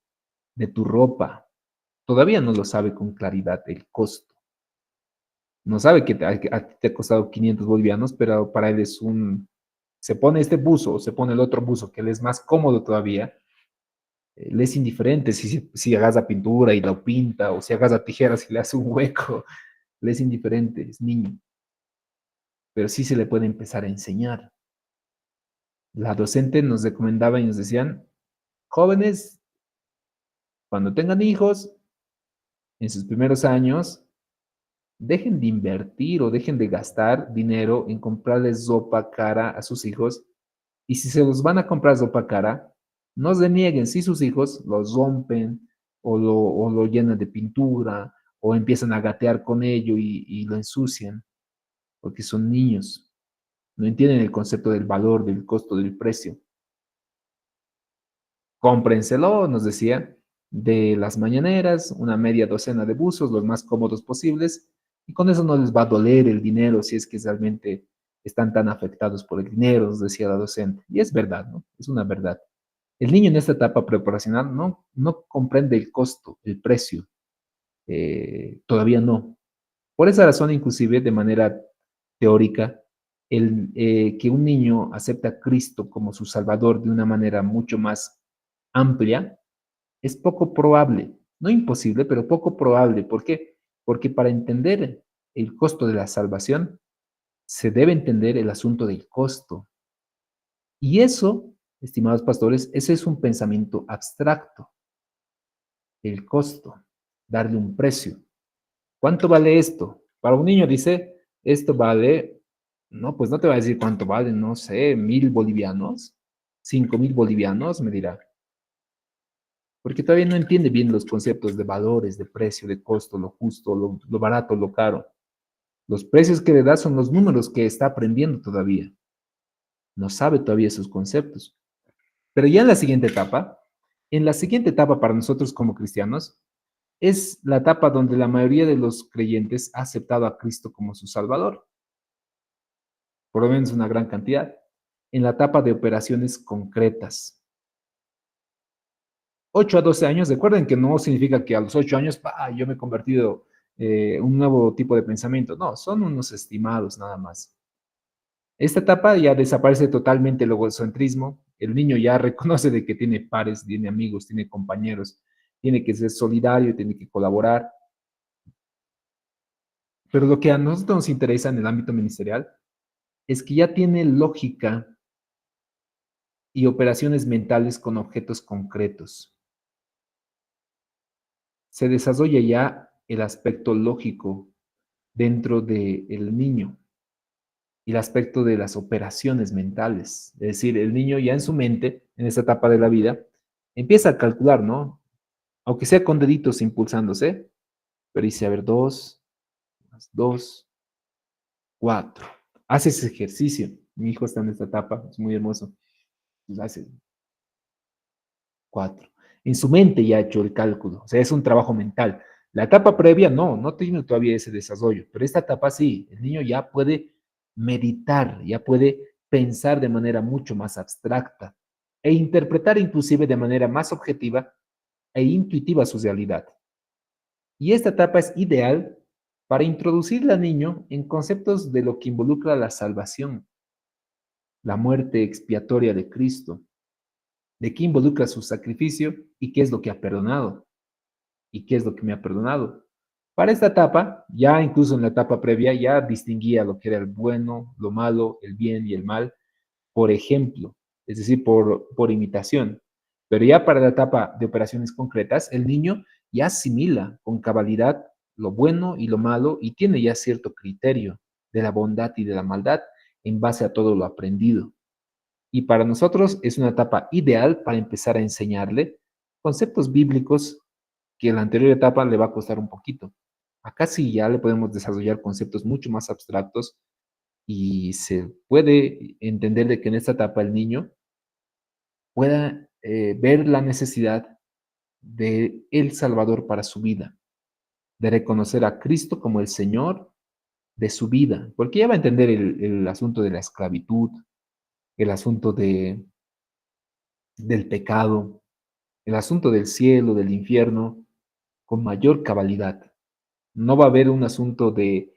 de tu ropa, todavía no lo sabe con claridad el costo. No sabe que a ti te ha costado 500 bolivianos, pero para él es se pone este buzo o se pone el otro buzo que le es más cómodo todavía, le es indiferente si agarra pintura y lo pinta o si agarra tijeras y le hace un hueco, le es indiferente, es niño, pero sí se le puede empezar a enseñar. La docente nos recomendaba y nos decían, jóvenes, cuando tengan hijos, en sus primeros años, dejen de invertir o dejen de gastar dinero en comprarles ropa cara a sus hijos. Y si se los van a comprar ropa cara, no se nieguen si sus hijos los rompen o lo llenan de pintura o empiezan a gatear con ello y lo ensucian, porque son niños, no entienden el concepto del valor, del costo, del precio. Cómprenselo, nos decía, de las mañaneras, una media docena de buzos, los más cómodos posibles, y con eso no les va a doler el dinero si es que realmente están tan afectados por el dinero, nos decía la docente. Y es verdad, ¿no? Es una verdad. El niño en esta etapa preparacional no comprende el costo, el precio, todavía no. Por esa razón, inclusive, de manera teórica, que un niño acepta a Cristo como su Salvador de una manera mucho más amplia, es poco probable, no imposible, pero poco probable. ¿Por qué? Porque para entender el costo de la salvación, se debe entender el asunto del costo. Y eso, estimados pastores, ese es un pensamiento abstracto, el costo, darle un precio. ¿Cuánto vale esto? Para un niño dice, esto vale, no, pues no te va a decir cuánto vale, no sé, 1.000 bolivianos, 5.000 bolivianos, me dirá, porque todavía no entiende bien los conceptos de valores, de precio, de costo, lo justo, lo barato, lo caro. Los precios que le da son los números que está aprendiendo todavía. No sabe todavía esos conceptos. Pero ya en la siguiente etapa para nosotros como cristianos, es la etapa donde la mayoría de los creyentes ha aceptado a Cristo como su Salvador, por lo menos una gran cantidad, en la etapa de operaciones concretas. 8 a 12 años, recuerden que no significa que a los 8 años, yo me he convertido un nuevo tipo de pensamiento. No, son unos estimados nada más. Esta etapa ya desaparece totalmente el egocentrismo. El niño ya reconoce de que tiene pares, tiene amigos, tiene compañeros, tiene que ser solidario, tiene que colaborar. Pero lo que a nosotros nos interesa en el ámbito ministerial es que ya tiene lógica y operaciones mentales con objetos concretos. Se desarrolla ya el aspecto lógico dentro del niño y el aspecto de las operaciones mentales. Es decir, el niño ya en su mente, en esta etapa de la vida, empieza a calcular, ¿no? Aunque sea con deditos impulsándose, pero dice, a ver, 2 más 2, 4. Hace ese ejercicio. Mi hijo está en esta etapa, es muy hermoso. Pues hace 4. En su mente ya ha hecho el cálculo, o sea, es un trabajo mental. La etapa previa no tiene todavía ese desarrollo, pero esta etapa sí, el niño ya puede meditar, ya puede pensar de manera mucho más abstracta e interpretar inclusive de manera más objetiva e intuitiva su realidad. Y esta etapa es ideal para introducirle al niño en conceptos de lo que involucra la salvación, la muerte expiatoria de Cristo, de qué involucra su sacrificio y qué es lo que ha perdonado y qué es lo que me ha perdonado. Para esta etapa, ya incluso en la etapa previa, ya distinguía lo que era el bueno, lo malo, el bien y el mal, por ejemplo, es decir, por imitación. Pero ya para la etapa de operaciones concretas, el niño ya asimila con cabalidad lo bueno y lo malo y tiene ya cierto criterio de la bondad y de la maldad en base a todo lo aprendido. Y para nosotros es una etapa ideal para empezar a enseñarle conceptos bíblicos que en la anterior etapa le va a costar un poquito. Acá sí ya le podemos desarrollar conceptos mucho más abstractos y se puede entender de que en esta etapa el niño pueda ver la necesidad de el Salvador para su vida, de reconocer a Cristo como el Señor de su vida, porque ya va a entender el asunto de la esclavitud, el asunto del pecado, el asunto del cielo, del infierno, con mayor cabalidad. No va a haber un asunto de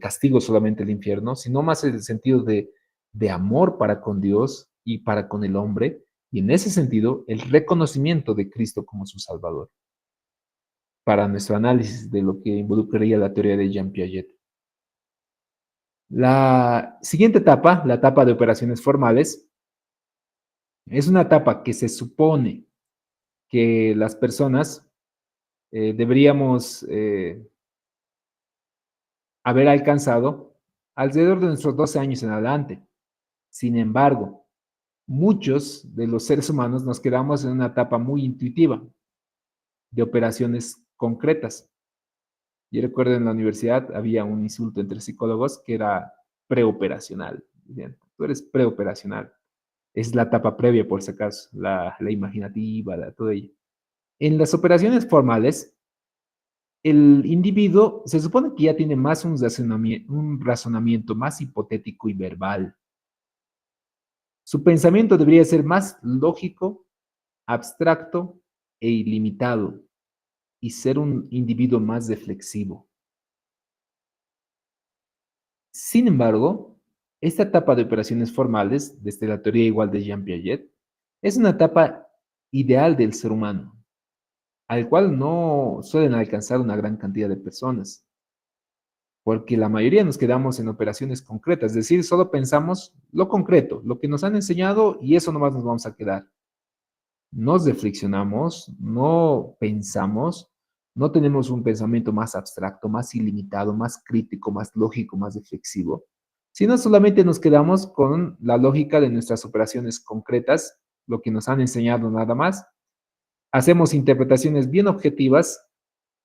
castigo solamente el infierno, sino más en el sentido de amor para con Dios y para con el hombre, y en ese sentido, el reconocimiento de Cristo como su Salvador, para nuestro análisis de lo que involucraría la teoría de Jean Piaget. La siguiente etapa, la etapa de operaciones formales, es una etapa que se supone que las personas deberíamos haber alcanzado alrededor de nuestros 12 años en adelante. Sin embargo, muchos de los seres humanos nos quedamos en una etapa muy intuitiva de operaciones concretas. Yo recuerdo en la universidad había un insulto entre psicólogos que era preoperacional. Decían, tú eres preoperacional. Es la etapa previa, por si acaso, la imaginativa, todo ello. En las operaciones formales, el individuo se supone que ya tiene más un razonamiento más hipotético y verbal. Su pensamiento debería ser más lógico, abstracto e ilimitado y ser un individuo más reflexivo. Sin embargo, esta etapa de operaciones formales, desde la teoría igual de Jean Piaget, es una etapa ideal del ser humano, al cual no suelen alcanzar una gran cantidad de personas, porque la mayoría nos quedamos en operaciones concretas, es decir, solo pensamos lo concreto, lo que nos han enseñado y eso nomás nos vamos a quedar. Nos reflexionamos, no pensamos, no tenemos un pensamiento más abstracto, más ilimitado, más crítico, más lógico, más reflexivo, sino solamente nos quedamos con la lógica de nuestras operaciones concretas, lo que nos han enseñado nada más. Hacemos interpretaciones bien objetivas,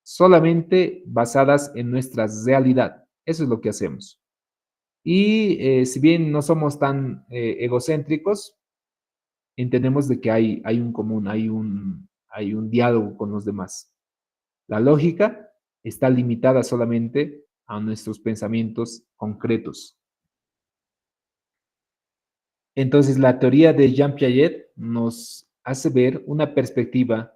solamente basadas en nuestra realidad. Eso es lo que hacemos. Y si bien no somos tan egocéntricos, entendemos de que hay un común, hay un diálogo con los demás. La lógica está limitada solamente a nuestros pensamientos concretos. Entonces, la teoría de Jean Piaget nos hace ver una perspectiva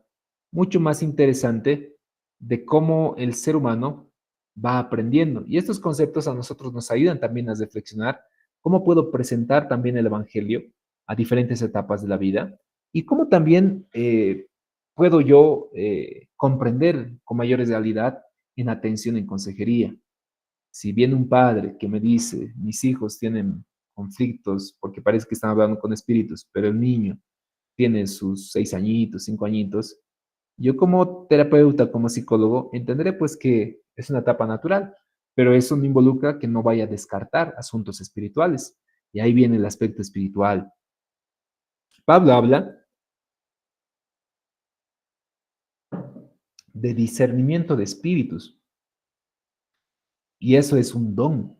mucho más interesante de cómo el ser humano va aprendiendo. Y estos conceptos a nosotros nos ayudan también a reflexionar cómo puedo presentar también el Evangelio a diferentes etapas de la vida y cómo también puedo yo comprender con mayor realidad en atención en consejería. Si viene un padre que me dice, mis hijos tienen conflictos porque parece que están hablando con espíritus, pero el niño tiene sus 6 añitos, 5 añitos, yo como terapeuta, como psicólogo, entenderé pues que es una etapa natural, pero eso no involucra que no vaya a descartar asuntos espirituales. Y ahí viene el aspecto espiritual. Pablo habla de discernimiento de espíritus y eso es un don,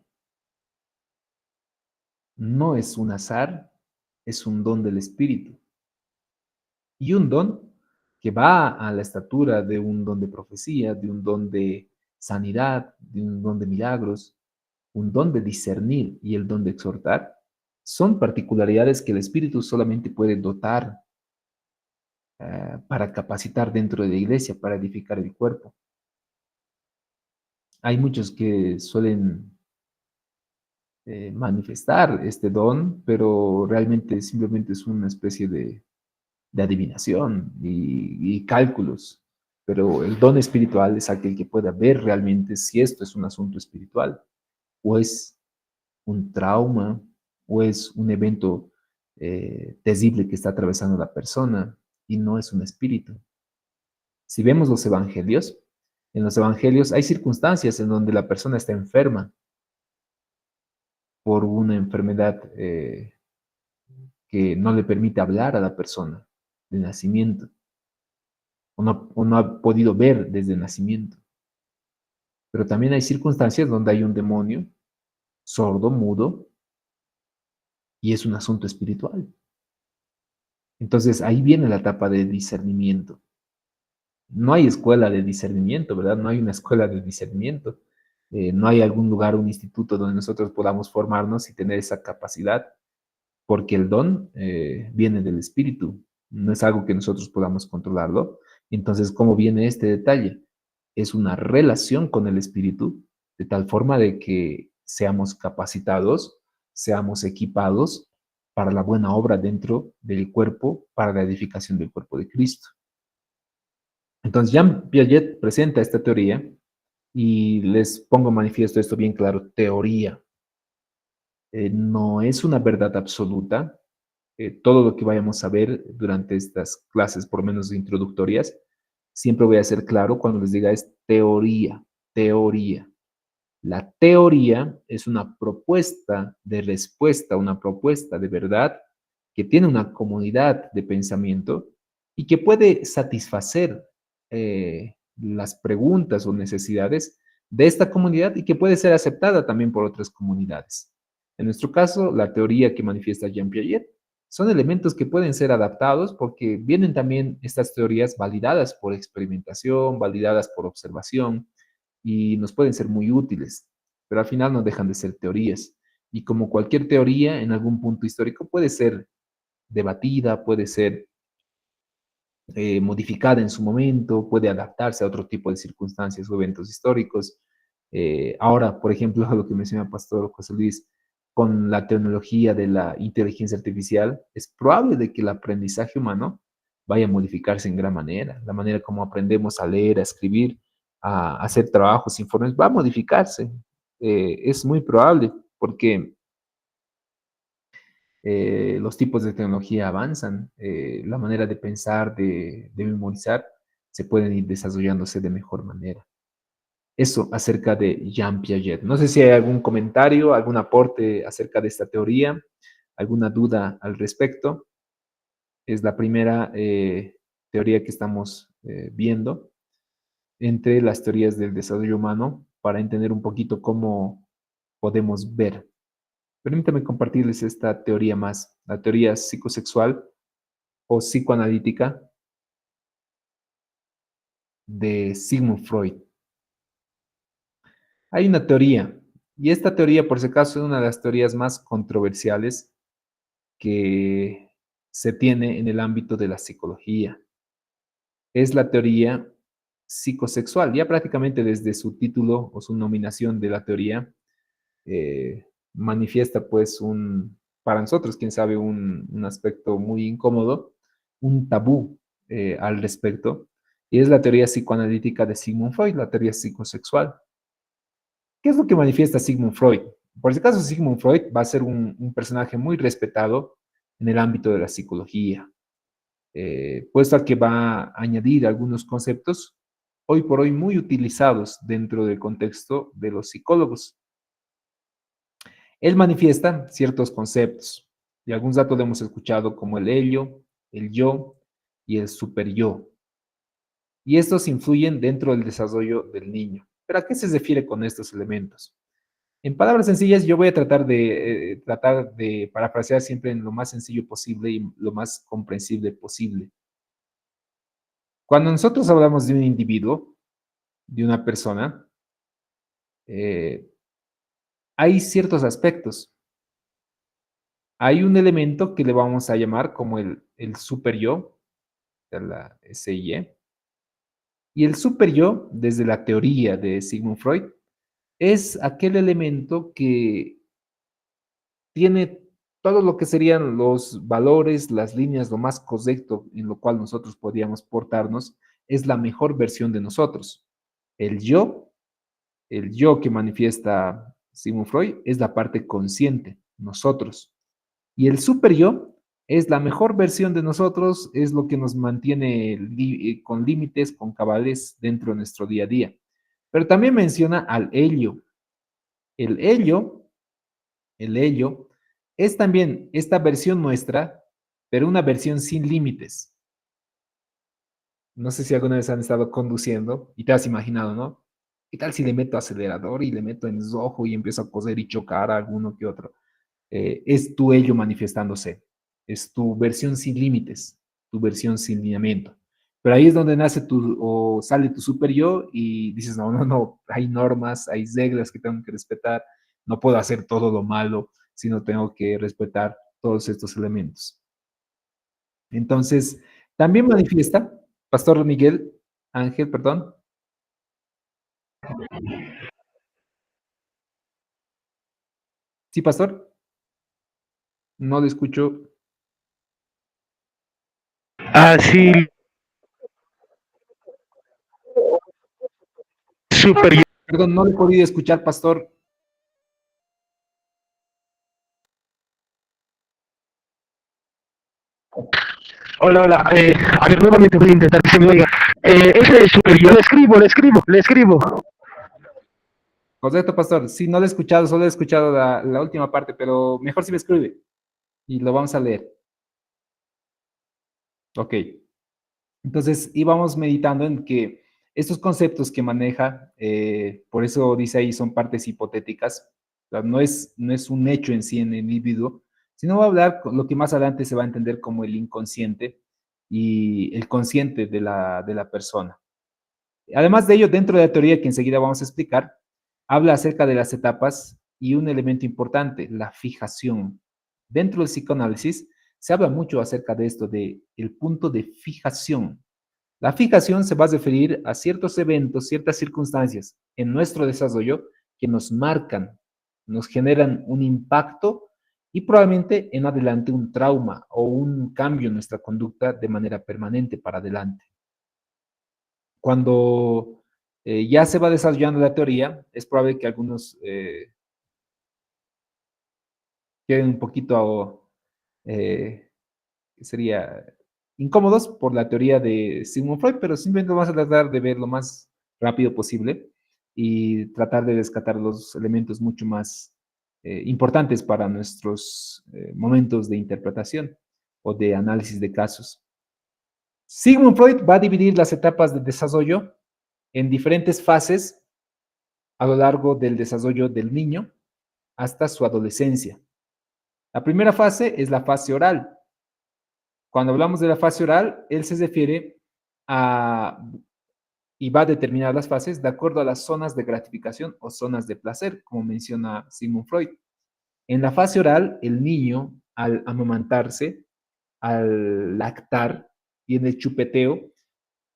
no es un azar, es un don del espíritu. Y un don que va a la estatura de un don de profecía, de un don de sanidad, de un don de milagros, un don de discernir y el don de exhortar, son particularidades que el Espíritu solamente puede dotar para capacitar dentro de la iglesia, para edificar el cuerpo. Hay muchos que suelen manifestar este don, pero realmente simplemente es una especie de adivinación y cálculos, pero el don espiritual es aquel que pueda ver realmente si esto es un asunto espiritual o es un trauma o es un evento terrible que está atravesando la persona y no es un espíritu. Si vemos los evangelios, en los evangelios hay circunstancias en donde la persona está enferma por una enfermedad que no le permite hablar a la persona de nacimiento. o no ha podido ver desde el nacimiento. Pero también hay circunstancias donde hay un demonio sordo, mudo, y es un asunto espiritual. Entonces ahí viene la etapa de discernimiento. No hay escuela de discernimiento, ¿verdad? No hay una escuela de discernimiento. No hay algún lugar, un instituto donde nosotros podamos formarnos y tener esa capacidad, porque el don viene del espíritu, no es algo que nosotros podamos controlarlo. Entonces, ¿cómo viene este detalle? Es una relación con el espíritu, de tal forma de que seamos capacitados, seamos equipados para la buena obra dentro del cuerpo, para la edificación del cuerpo de Cristo. Entonces, Jean Piaget presenta esta teoría y les pongo manifiesto esto bien claro, teoría. No es una verdad absoluta. Todo lo que vayamos a ver durante estas clases, por lo menos introductorias, siempre voy a ser claro cuando les diga es teoría, teoría. La teoría es una propuesta de respuesta, una propuesta de verdad que tiene una comunidad de pensamiento y que puede satisfacer las preguntas o necesidades de esta comunidad y que puede ser aceptada también por otras comunidades. En nuestro caso, la teoría que manifiesta Jean Piaget son elementos que pueden ser adaptados porque vienen también estas teorías validadas por experimentación, validadas por observación, y nos pueden ser muy útiles, pero al final no dejan de ser teorías. Y como cualquier teoría, en algún punto histórico puede ser debatida, puede ser modificada en su momento, puede adaptarse a otro tipo de circunstancias o eventos históricos. Ahora, por ejemplo, lo que menciona Pastor José Luis, con la tecnología de la inteligencia artificial, es probable de que el aprendizaje humano vaya a modificarse en gran manera. La manera como aprendemos a leer, a escribir, a hacer trabajos, informes, va a modificarse. Es muy probable porque los tipos de tecnología avanzan, la manera de pensar, de memorizar, se pueden ir desarrollándose de mejor manera. Eso acerca de Jean Piaget. No sé si hay algún comentario, algún aporte acerca de esta teoría, alguna duda al respecto. Es la primera teoría que estamos viendo entre las teorías del desarrollo humano para entender un poquito cómo podemos ver. Permítame compartirles esta teoría más, la teoría psicosexual o psicoanalítica de Sigmund Freud. Hay una teoría, y esta teoría, por si acaso, es una de las teorías más controversiales que se tiene en el ámbito de la psicología. Es la teoría psicosexual. Ya prácticamente desde su título o su nominación de la teoría manifiesta pues para nosotros, quién sabe, un aspecto muy incómodo, un tabú al respecto, y es la teoría psicoanalítica de Sigmund Freud, la teoría psicosexual. ¿Qué es lo que manifiesta Sigmund Freud? Por si acaso, Sigmund Freud va a ser un personaje muy respetado en el ámbito de la psicología, puesto a que va a añadir algunos conceptos hoy por hoy muy utilizados dentro del contexto de los psicólogos. Él manifiesta ciertos conceptos y algunos datos lo hemos escuchado como el ello, el yo y el superyo. Y estos influyen dentro del desarrollo del niño. ¿Pero a qué se refiere con estos elementos? En palabras sencillas, yo voy a tratar de parafrasear siempre en lo más sencillo posible y lo más comprensible posible. Cuando nosotros hablamos de un individuo, de una persona, eh, hay ciertos aspectos. Hay un elemento que le vamos a llamar como el super yo, de la SIE, y el super yo, desde la teoría de Sigmund Freud, es aquel elemento que tiene todo lo que serían los valores, las líneas, lo más correcto en lo cual nosotros podríamos portarnos, es la mejor versión de nosotros. El yo, el yo que manifiesta Sigmund Freud, es la parte consciente, nosotros. Y el super yo es la mejor versión de nosotros, es lo que nos mantiene con límites, con cabales dentro de nuestro día a día. Pero también menciona al ello. El ello, el ello es también esta versión nuestra, pero una versión sin límites. No sé si alguna vez han estado conduciendo y te has imaginado, ¿no? ¿Qué tal si le meto acelerador y le meto en rojo y empiezo a coser y chocar a alguno que otro? Es tu ello manifestándose, es tu versión sin límites, tu versión sin lineamiento. Pero ahí es donde nace tu, o sale tu super yo y dices, no, no, no, hay normas, hay reglas que tengo que respetar, no puedo hacer todo lo malo, sino tengo que respetar todos estos elementos. Entonces, también manifiesta, Pastor Miguel, Ángel, perdón. Sí, Pastor, no le escucho. Ah, sí, súper. Perdón, no le he podido escuchar, Pastor. Hola, hola. A ver, nuevamente voy a intentar que se me oiga. Ese es súper. Yo le escribo. Correcto, Pastor. Sí, no lo he escuchado, solo he escuchado la última parte, pero mejor si me escribe y lo vamos a leer. Ok. Entonces, íbamos meditando en que estos conceptos que maneja, por eso dice ahí, son partes hipotéticas. O sea, no es un hecho en sí en el individuo, sino va a hablar con lo que más adelante se va a entender como el inconsciente y el consciente de la persona. Además de ello, dentro de la teoría que enseguida vamos a explicar, habla acerca de las etapas y un elemento importante, la fijación. Dentro del psicoanálisis se habla mucho acerca de esto, de el punto de fijación. La fijación se va a referir a ciertos eventos, ciertas circunstancias en nuestro desarrollo que nos marcan, nos generan un impacto y probablemente en adelante un trauma o un cambio en nuestra conducta de manera permanente para adelante. Cuando ya se va desarrollando la teoría, es probable que algunos queden un poquito, sería incómodos por la teoría de Sigmund Freud, pero simplemente vamos a tratar de ver lo más rápido posible y tratar de descartar los elementos mucho más importantes para nuestros momentos de interpretación o de análisis de casos. Sigmund Freud va a dividir las etapas de desarrollo en diferentes fases a lo largo del desarrollo del niño hasta su adolescencia. La primera fase es la fase oral. Cuando hablamos de la fase oral, él se refiere a y va a determinar las fases de acuerdo a las zonas de gratificación o zonas de placer, como menciona Sigmund Freud. En la fase oral, el niño, al amamantarse, al lactar y en el chupeteo,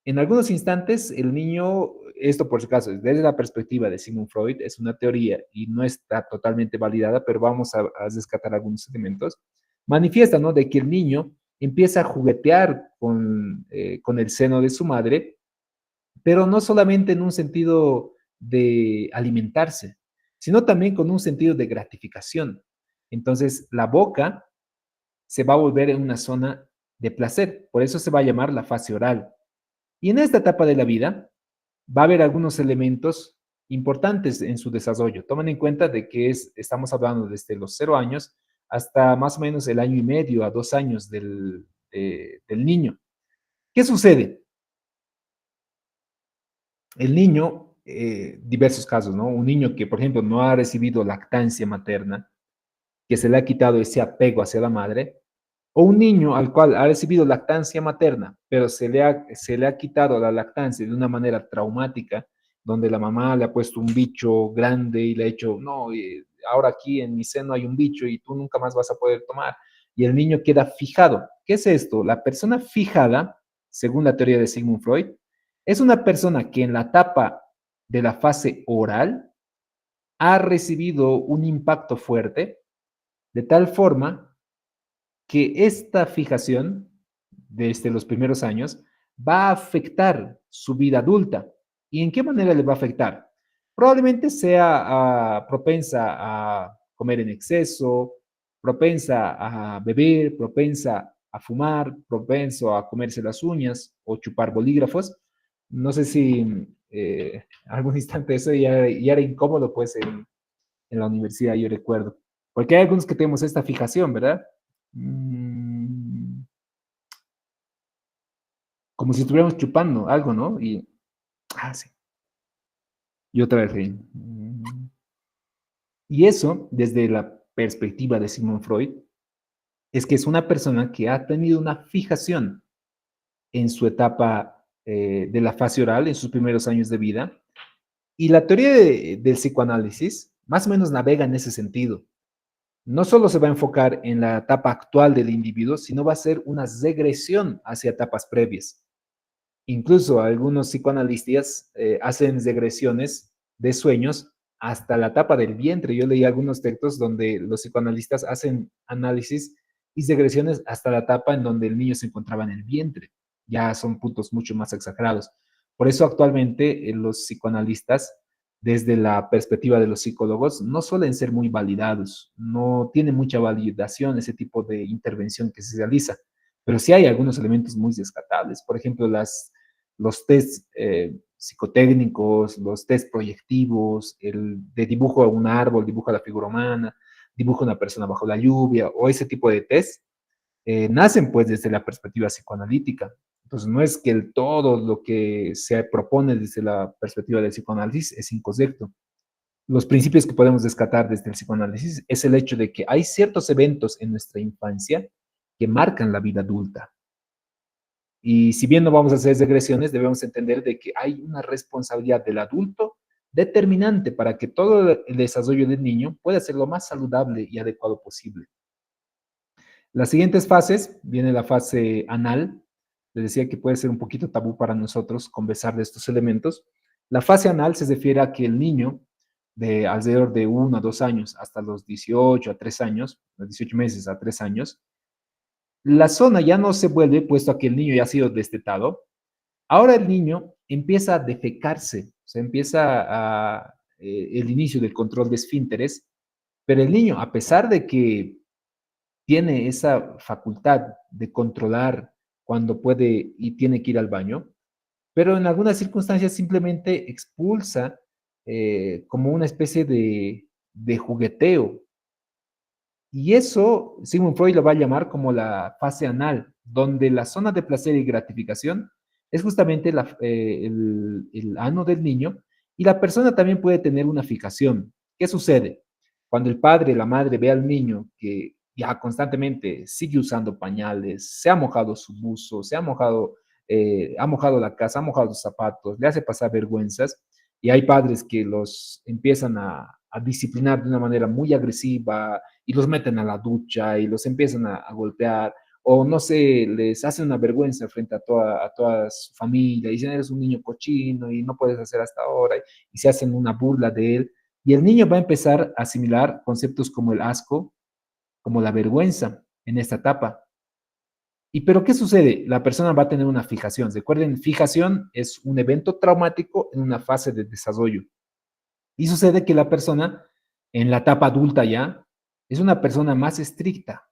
en algunos instantes, el niño, esto por si acaso, desde la perspectiva de Sigmund Freud, es una teoría y no está totalmente validada, pero vamos a rescatar algunos elementos, manifiesta, ¿no?, de que el niño empieza a juguetear con el seno de su madre, pero no solamente en un sentido de alimentarse, sino también con un sentido de gratificación. Entonces, la boca se va a volver en una zona de placer, por eso se va a llamar la fase oral. Y en esta etapa de la vida va a haber algunos elementos importantes en su desarrollo. Tomen en cuenta de que estamos hablando desde los 0 años hasta más o menos el año y medio a 2 años del niño. ¿Qué sucede? El niño, diversos casos, ¿no? Un niño que, por ejemplo, no ha recibido lactancia materna, que se le ha quitado ese apego hacia la madre, o un niño al cual ha recibido lactancia materna, pero se le ha quitado la lactancia de una manera traumática, donde la mamá le ha puesto un bicho grande y le ha dicho, no, ahora aquí en mi seno hay un bicho y tú nunca más vas a poder tomar. Y el niño queda fijado. ¿Qué es esto? La persona fijada, según la teoría de Sigmund Freud, es una persona que en la etapa de la fase oral ha recibido un impacto fuerte, de tal forma que esta fijación desde los primeros años va a afectar su vida adulta. ¿Y en qué manera le va a afectar? Probablemente sea propensa a comer en exceso, propensa a beber, propensa a fumar, propenso a comerse las uñas o chupar bolígrafos. No sé si algún instante eso ya era incómodo, pues en la universidad, yo recuerdo. Porque hay algunos que tenemos esta fijación, ¿verdad? Mm, como si estuviéramos chupando algo, ¿no? Sí, y otra vez. Y eso, desde la perspectiva de Sigmund Freud, es que es una persona que ha tenido una fijación en su etapa de la fase oral, en sus primeros años de vida. Y la teoría del psicoanálisis más o menos navega en ese sentido. No solo se va a enfocar en la etapa actual del individuo, sino va a ser una regresión hacia etapas previas. Incluso algunos psicoanalistas hacen regresiones de sueños hasta la etapa del vientre. Yo leí algunos textos donde los psicoanalistas hacen análisis y regresiones hasta la etapa en donde el niño se encontraba en el vientre. Ya son puntos mucho más exagerados. Por eso actualmente los psicoanalistas, desde la perspectiva de los psicólogos, no suelen ser muy validados. No tiene mucha validación ese tipo de intervención que se realiza. Pero sí hay algunos elementos muy descartables. Por ejemplo, los test psicotécnicos, los test proyectivos, el de dibujo a un árbol, dibujo a la figura humana, dibujo a una persona bajo la lluvia, o ese tipo de test, nacen pues desde la perspectiva psicoanalítica. Entonces no es que todo lo que se propone desde la perspectiva del psicoanálisis es incorrecto. Los principios que podemos descartar desde el psicoanálisis es el hecho de que hay ciertos eventos en nuestra infancia que marcan la vida adulta. Y si bien no vamos a hacer regresiones, debemos entender de que hay una responsabilidad del adulto determinante para que todo el desarrollo del niño pueda ser lo más saludable y adecuado posible. Las siguientes fases, viene la fase anal, les decía que puede ser un poquito tabú para nosotros conversar de estos elementos. La fase anal se refiere a que el niño de alrededor de 1 a 2 años hasta los 18 a 3 años, los 18 meses a 3 años, la zona ya no se vuelve, puesto a que el niño ya ha sido destetado. Ahora el niño empieza a defecarse, o sea, empieza el inicio del control de esfínteres, pero el niño, a pesar de que tiene esa facultad de controlar cuando puede y tiene que ir al baño, pero en algunas circunstancias simplemente expulsa como una especie de jugueteo. Y eso Sigmund Freud lo va a llamar como la fase anal, donde la zona de placer y gratificación es justamente el ano del niño, y la persona también puede tener una fijación. ¿Qué sucede? Cuando el padre, la madre ve al niño que ya constantemente sigue usando pañales, se ha mojado su buzo, ha mojado la casa, ha mojado los zapatos, le hace pasar vergüenzas, y hay padres que los empiezan a disciplinar de una manera muy agresiva y los meten a la ducha y los empiezan a golpear, o no sé, les hacen una vergüenza frente a toda su familia, y dicen, eres un niño cochino y no puedes hacer hasta ahora, y se hacen una burla de él, y el niño va a empezar a asimilar conceptos como el asco, como la vergüenza en esta etapa. ¿Y pero qué sucede? La persona va a tener una fijación. Recuerden, fijación es un evento traumático en una fase de desarrollo. Y sucede que la persona, en la etapa adulta ya, es una persona más estricta,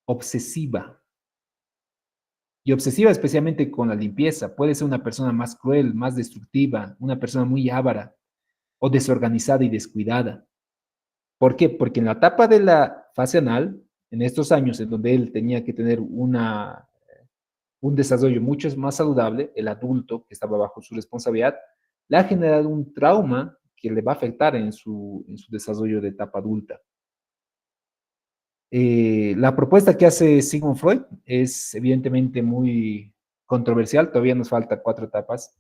obsesiva. Y obsesiva especialmente con la limpieza. Puede ser una persona más cruel, más destructiva, una persona muy avara o desorganizada y descuidada. ¿Por qué? Porque en la etapa de la fase anal, en estos años en donde él tenía que tener un desarrollo mucho más saludable, el adulto que estaba bajo su responsabilidad, le ha generado un trauma que le va a afectar en su desarrollo de etapa adulta. La propuesta que hace Sigmund Freud es evidentemente muy controversial, todavía nos falta 4 etapas,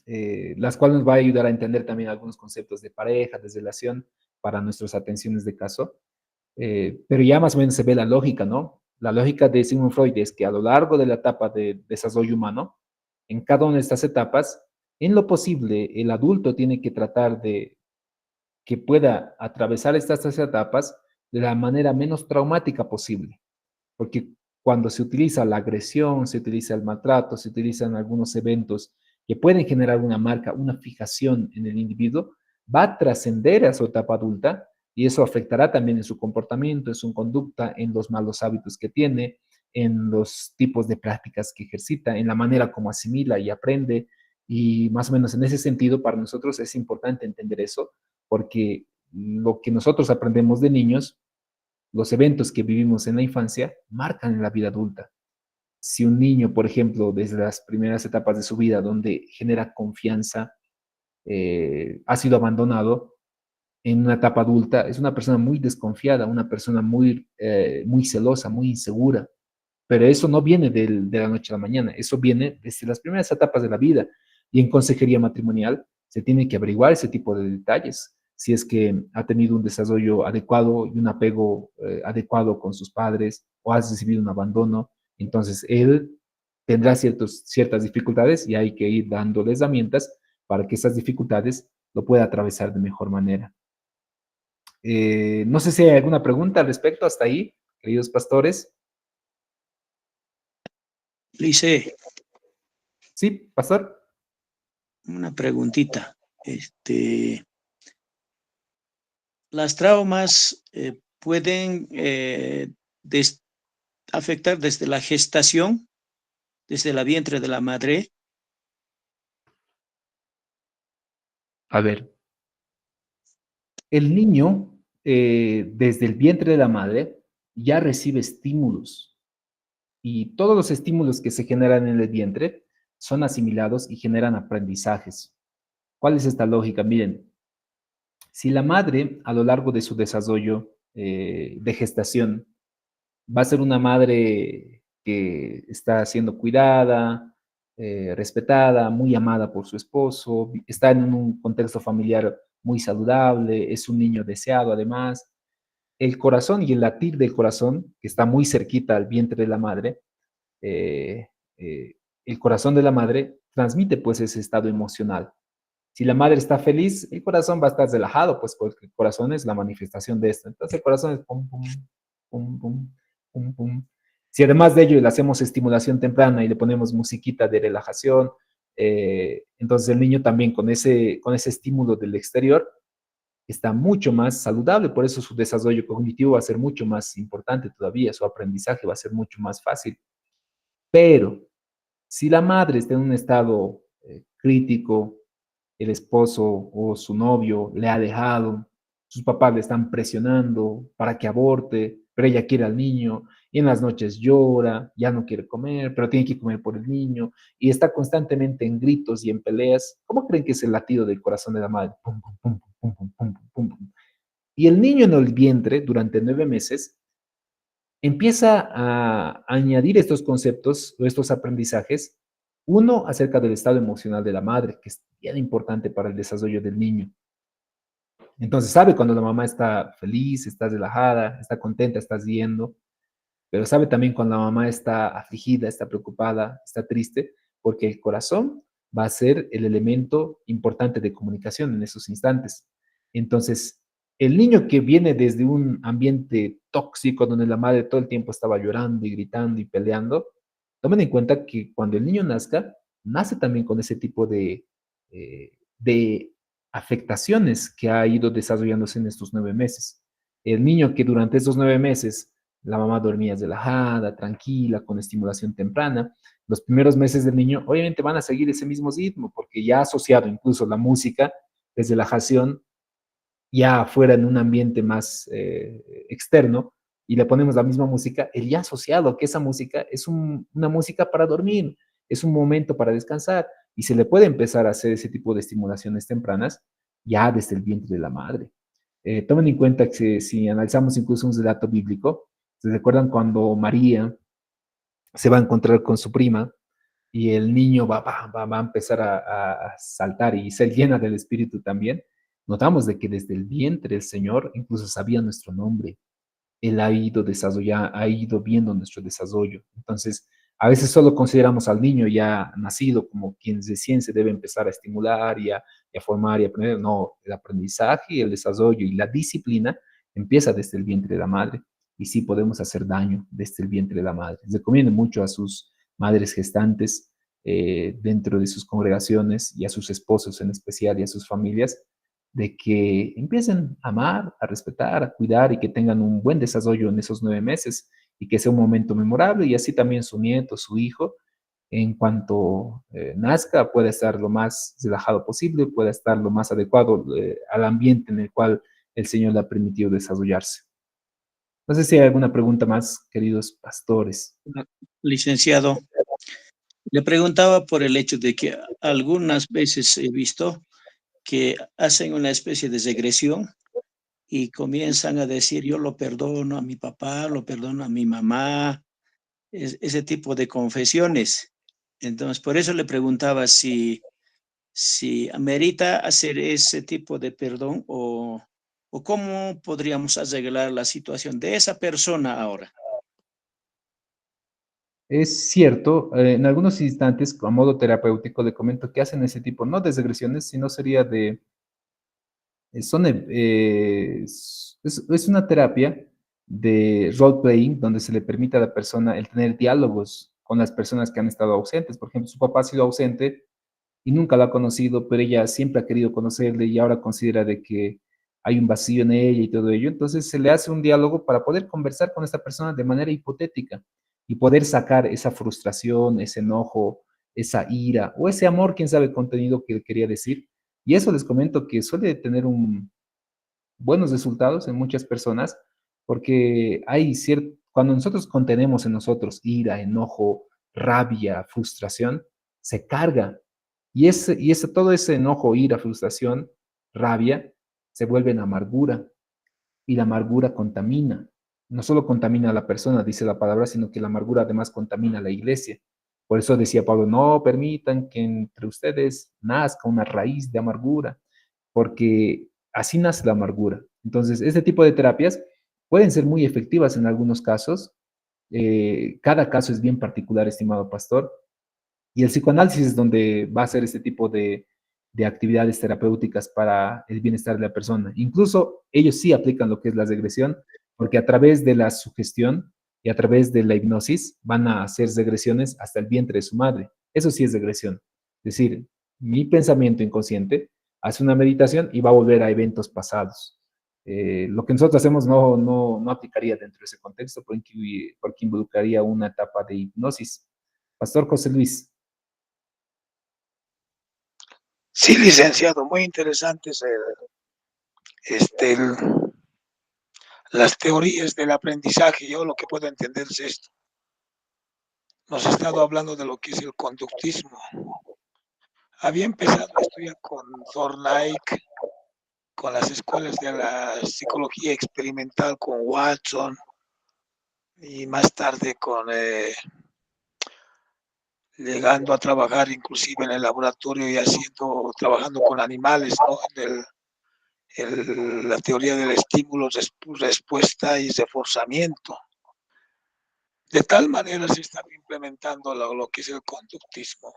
las cuales nos va a ayudar a entender también algunos conceptos de pareja, de relación, para nuestras atenciones de caso. Pero ya más o menos se ve la lógica, ¿no? La lógica de Sigmund Freud es que a lo largo de la etapa de desarrollo humano, en cada una de estas etapas, en lo posible, el adulto tiene que tratar de que pueda atravesar estas 3 etapas de la manera menos traumática posible. Porque cuando se utiliza la agresión, se utiliza el maltrato, se utilizan algunos eventos que pueden generar una marca, una fijación en el individuo, va a trascender a su etapa adulta, y eso afectará también en su comportamiento, en su conducta, en los malos hábitos que tiene, en los tipos de prácticas que ejercita, en la manera como asimila y aprende. Y más o menos en ese sentido, para nosotros es importante entender eso, porque lo que nosotros aprendemos de niños, los eventos que vivimos en la infancia, marcan en la vida adulta. si un niño, por ejemplo, desde las primeras etapas de su vida, donde genera confianza, ha sido abandonado en una etapa adulta, es una persona muy desconfiada, una persona muy celosa, muy insegura. Pero eso no viene de la noche a la mañana, eso viene desde las primeras etapas de la vida. Y en consejería matrimonial se tiene que averiguar ese tipo de detalles. Si es que ha tenido un desarrollo adecuado y un apego adecuado con sus padres o has recibido un abandono, entonces él tendrá ciertas dificultades y hay que ir dándole herramientas para que esas dificultades lo pueda atravesar de mejor manera. No sé si hay alguna pregunta al respecto hasta ahí, queridos pastores. Lice, Sí, pastor. una preguntita. Las traumas pueden afectar desde la gestación, desde la vientre de la madre. A ver, el niño desde el vientre de la madre ya recibe estímulos y todos los estímulos que se generan en el vientre son asimilados y generan aprendizajes. ¿Cuál es esta lógica? Miren, si la madre a lo largo de su desarrollo de gestación va a ser una madre que está siendo cuidada, respetada, muy amada por su esposo, está en un contexto familiar muy saludable, es un niño deseado además. El corazón y el latir del corazón, que está muy cerquita al vientre de la madre, eh, eh, el corazón de la madre transmite pues ese estado emocional. Si la madre está feliz, el corazón va a estar relajado, pues porque el corazón es la manifestación de esto. Entonces el corazón es pum, pum, pum, pum, pum, pum. Si además de ello le hacemos estimulación temprana y le ponemos musiquita de relajación, entonces el niño también con ese estímulo del exterior está mucho más saludable, por eso su desarrollo cognitivo va a ser mucho más importante todavía, su aprendizaje va a ser mucho más fácil. Pero si la madre está en un estado crítico, el esposo o su novio le ha dejado, sus papás le están presionando para que aborte, pero ella quiere al niño y en las noches llora, ya no quiere comer, pero tiene que comer por el niño y está constantemente en gritos y en peleas. ¿Cómo creen que es el latido del corazón de la madre? Pum, pum, pum, pum, pum, pum, pum, pum. Y el niño en el vientre durante 9 meses empieza a añadir estos conceptos o estos aprendizajes, uno acerca del estado emocional de la madre, que es bien importante para el desarrollo del niño. Entonces sabe cuando la mamá está feliz, está relajada, está contenta, está riendo, pero sabe también cuando la mamá está afligida, está preocupada, está triste, porque el corazón va a ser el elemento importante de comunicación en esos instantes. Entonces, el niño que viene desde un ambiente tóxico donde la madre todo el tiempo estaba llorando y gritando y peleando, tomen en cuenta que cuando el niño nazca, nace también con ese tipo de afectaciones que ha ido desarrollándose en estos 9 meses. El niño que durante estos 9 meses la mamá dormía relajada, tranquila, con estimulación temprana. Los primeros meses del niño obviamente van a seguir ese mismo ritmo porque ya ha asociado incluso la música desde relajación ya fuera en un ambiente más externo y le ponemos la misma música, él ya ha asociado que esa música es una música para dormir, es un momento para descansar y se le puede empezar a hacer ese tipo de estimulaciones tempranas ya desde el vientre de la madre. Tomen en cuenta que si analizamos incluso un relato bíblico, ¿se recuerdan cuando María se va a encontrar con su prima y el niño va a empezar a saltar y ser llena del Espíritu también? Notamos de que desde el vientre el Señor incluso sabía nuestro nombre. Él ha ido desarrollando, ha ido viendo nuestro desarrollo. Entonces, a veces solo consideramos al niño ya nacido como quien recién se debe empezar a estimular y a formar y a aprender. No, el aprendizaje, el desarrollo y la disciplina empieza desde el vientre de la madre. Y sí podemos hacer daño desde el vientre de la madre. Les recomiendo mucho a sus madres gestantes dentro de sus congregaciones y a sus esposos en especial y a sus familias de que empiecen a amar, a respetar, a cuidar y que tengan un buen desarrollo en esos 9 meses y que sea un momento memorable y así también su nieto, su hijo, en cuanto nazca, pueda estar lo más relajado posible, pueda estar lo más adecuado al ambiente en el cual el Señor le ha permitido desarrollarse. No sé si hay alguna pregunta más, queridos pastores. Licenciado, le preguntaba por el hecho de que algunas veces he visto que hacen una especie de regresión y comienzan a decir, yo lo perdono a mi papá, lo perdono a mi mamá, ese tipo de confesiones. Entonces, por eso le preguntaba si amerita hacer ese tipo de perdón o cómo podríamos arreglar la situación de esa persona ahora. Es cierto, en algunos instantes, a modo terapéutico, le comento que hacen ese tipo, no de regresiones, sino sería de, es una terapia de role-playing donde se le permite a la persona el tener diálogos con las personas que han estado ausentes. Por ejemplo, su papá ha sido ausente y nunca la ha conocido, pero ella siempre ha querido conocerle y ahora considera de que hay un vacío en ella y todo ello. Entonces se le hace un diálogo para poder conversar con esta persona de manera hipotética y poder sacar esa frustración, ese enojo, esa ira o ese amor, quién sabe el contenido que quería decir. Y eso les comento que suele tener buenos resultados en muchas personas porque hay cierto, cuando nosotros contenemos en nosotros ira, enojo, rabia, frustración, se carga todo ese enojo, ira, frustración, rabia, se vuelve en amargura y la amargura contamina. No solo contamina a la persona, dice la palabra, sino que la amargura además contamina a la iglesia. Por eso decía Pablo, no permitan que entre ustedes nazca una raíz de amargura, porque así nace la amargura. Entonces, este tipo de terapias pueden ser muy efectivas en algunos casos. Cada caso es bien particular, estimado pastor, y el psicoanálisis es donde va a ser este tipo de actividades terapéuticas para el bienestar de la persona. Incluso ellos sí aplican lo que es la regresión, porque a través de la sugestión y a través de la hipnosis van a hacer regresiones hasta el vientre de su madre. Eso sí es regresión. Es decir, mi pensamiento inconsciente hace una meditación y va a volver a eventos pasados. Lo que nosotros hacemos no aplicaría dentro de ese contexto porque involucraría una etapa de hipnosis. Pastor José Luis. Sí, licenciado, muy interesantes este, el- las teorías del aprendizaje. Yo lo que puedo entender es esto. Nos ha estado hablando de lo que es el conductismo. Había empezado a estudiar con Thorndike, con las escuelas de la psicología experimental, con Watson, y más tarde llegando a trabajar inclusive en el laboratorio y trabajando con animales, ¿no? La teoría del estímulo, respuesta y reforzamiento. De tal manera se está implementando lo que es el conductismo.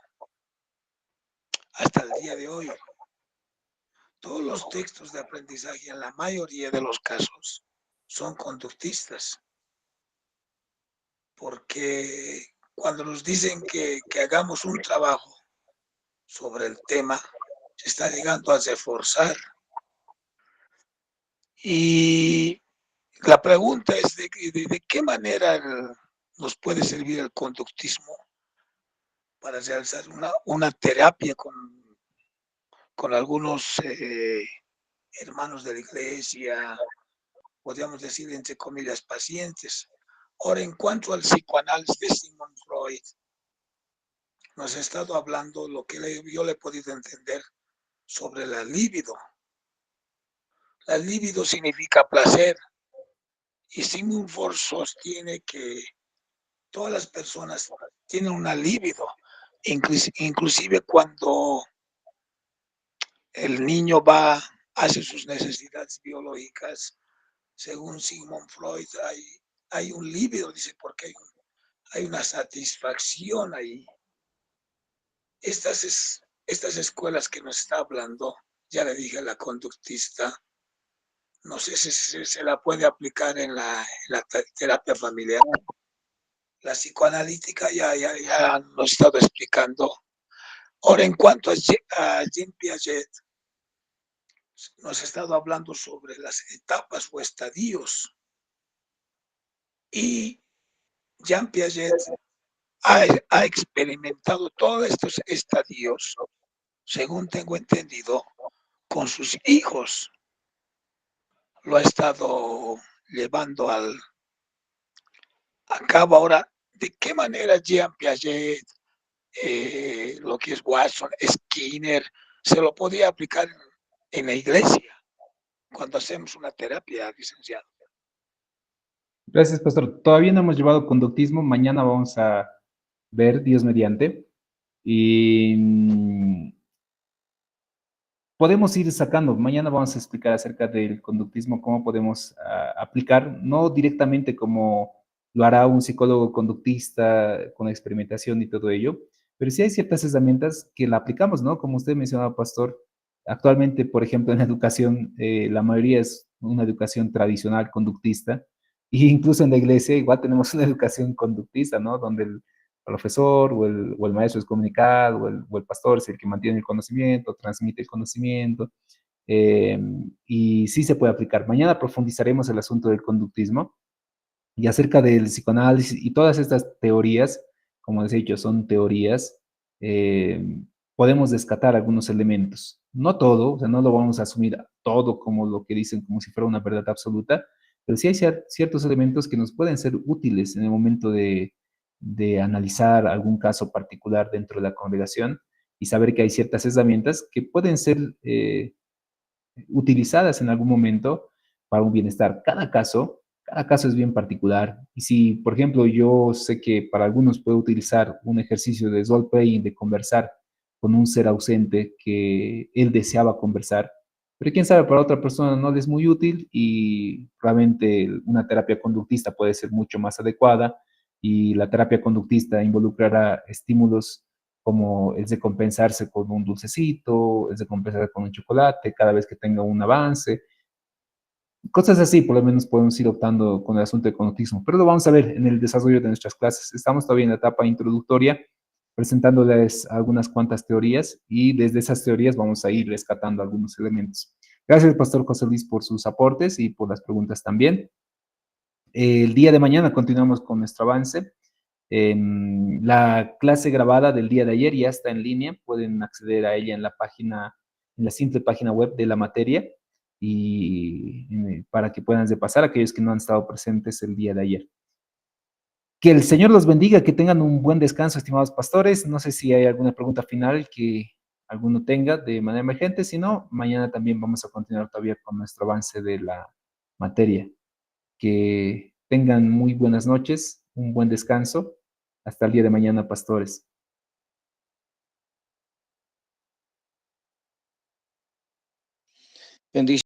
Hasta el día de hoy, todos los textos de aprendizaje, en la mayoría de los casos, son conductistas. Porque cuando nos dicen que hagamos un trabajo sobre el tema, se está llegando a reforzar. Y la pregunta es de qué manera nos puede servir el conductismo para realizar una terapia con algunos hermanos de la iglesia, podríamos decir entre comillas, pacientes. Ahora, en cuanto al psicoanálisis de Sigmund Freud, nos ha estado hablando lo que yo le he podido entender sobre la libido. La libido significa placer y Sigmund Freud sostiene que todas las personas tienen una libido, inclusive cuando el niño hace sus necesidades biológicas, según Sigmund Freud, hay un líbido, dice, porque hay una satisfacción ahí. Estas escuelas que nos está hablando, ya le dije a la conductista, no sé si se la puede aplicar en la terapia familiar. La psicoanalítica ya nos ha estado explicando. Ahora, en cuanto a Jean Piaget, nos ha estado hablando sobre las etapas o estadios. Y Jean Piaget ha experimentado todos estos estadios, según tengo entendido, con sus hijos. Lo ha estado llevando a cabo ahora, ¿de qué manera Jean Piaget, lo que es Watson, Skinner, se lo podía aplicar en la iglesia cuando hacemos una terapia, licenciado? Gracias, pastor. Todavía no hemos llevado conductismo. Mañana vamos a ver, Dios mediante. Y podemos ir sacando. Mañana vamos a explicar acerca del conductismo, cómo podemos aplicar, no directamente como lo hará un psicólogo conductista con experimentación y todo ello, pero sí hay ciertas herramientas que la aplicamos, ¿no? Como usted mencionaba, pastor, actualmente, por ejemplo, en la educación, la mayoría es una educación tradicional conductista, e incluso en la iglesia igual tenemos una educación conductista, ¿no? Donde el profesor o el maestro es comunicado o el pastor es el que mantiene el conocimiento, transmite el conocimiento, eh, y sí se puede aplicar. Mañana profundizaremos el asunto del conductismo y acerca del psicoanálisis y todas estas teorías, como les he dicho, son teorías, podemos descartar algunos elementos. No todo, o sea, no lo vamos a asumir todo como lo que dicen, como si fuera una verdad absoluta, pero sí hay ciertos elementos que nos pueden ser útiles en el momento de analizar algún caso particular dentro de la congregación y saber que hay ciertas herramientas que pueden ser utilizadas en algún momento para un bienestar. Cada caso es bien particular. Y si, por ejemplo, yo sé que para algunos puedo utilizar un ejercicio de role playing, de conversar con un ser ausente que él deseaba conversar, pero quién sabe, para otra persona no le es muy útil y realmente una terapia conductista puede ser mucho más adecuada y la terapia conductista involucrará estímulos como es de compensarse con un dulcecito, es de compensarse con un chocolate cada vez que tenga un avance. Cosas así, por lo menos podemos ir optando con el asunto de conductismo, pero lo vamos a ver en el desarrollo de nuestras clases. Estamos todavía en la etapa introductoria, presentándoles algunas cuantas teorías y desde esas teorías vamos a ir rescatando algunos elementos. Gracias, Pastor José Luis, por sus aportes y por las preguntas también. El día de mañana continuamos con nuestro avance. La clase grabada del día de ayer ya está en línea, pueden acceder a ella en la página, en la simple página web de la materia y para que puedan repasar aquellos que no han estado presentes el día de ayer. Que el Señor los bendiga, que tengan un buen descanso, estimados pastores. No sé si hay alguna pregunta final que alguno tenga de manera emergente, si no, mañana también vamos a continuar todavía con nuestro avance de la materia. Que tengan muy buenas noches, un buen descanso. Hasta el día de mañana, pastores. Bendiciones.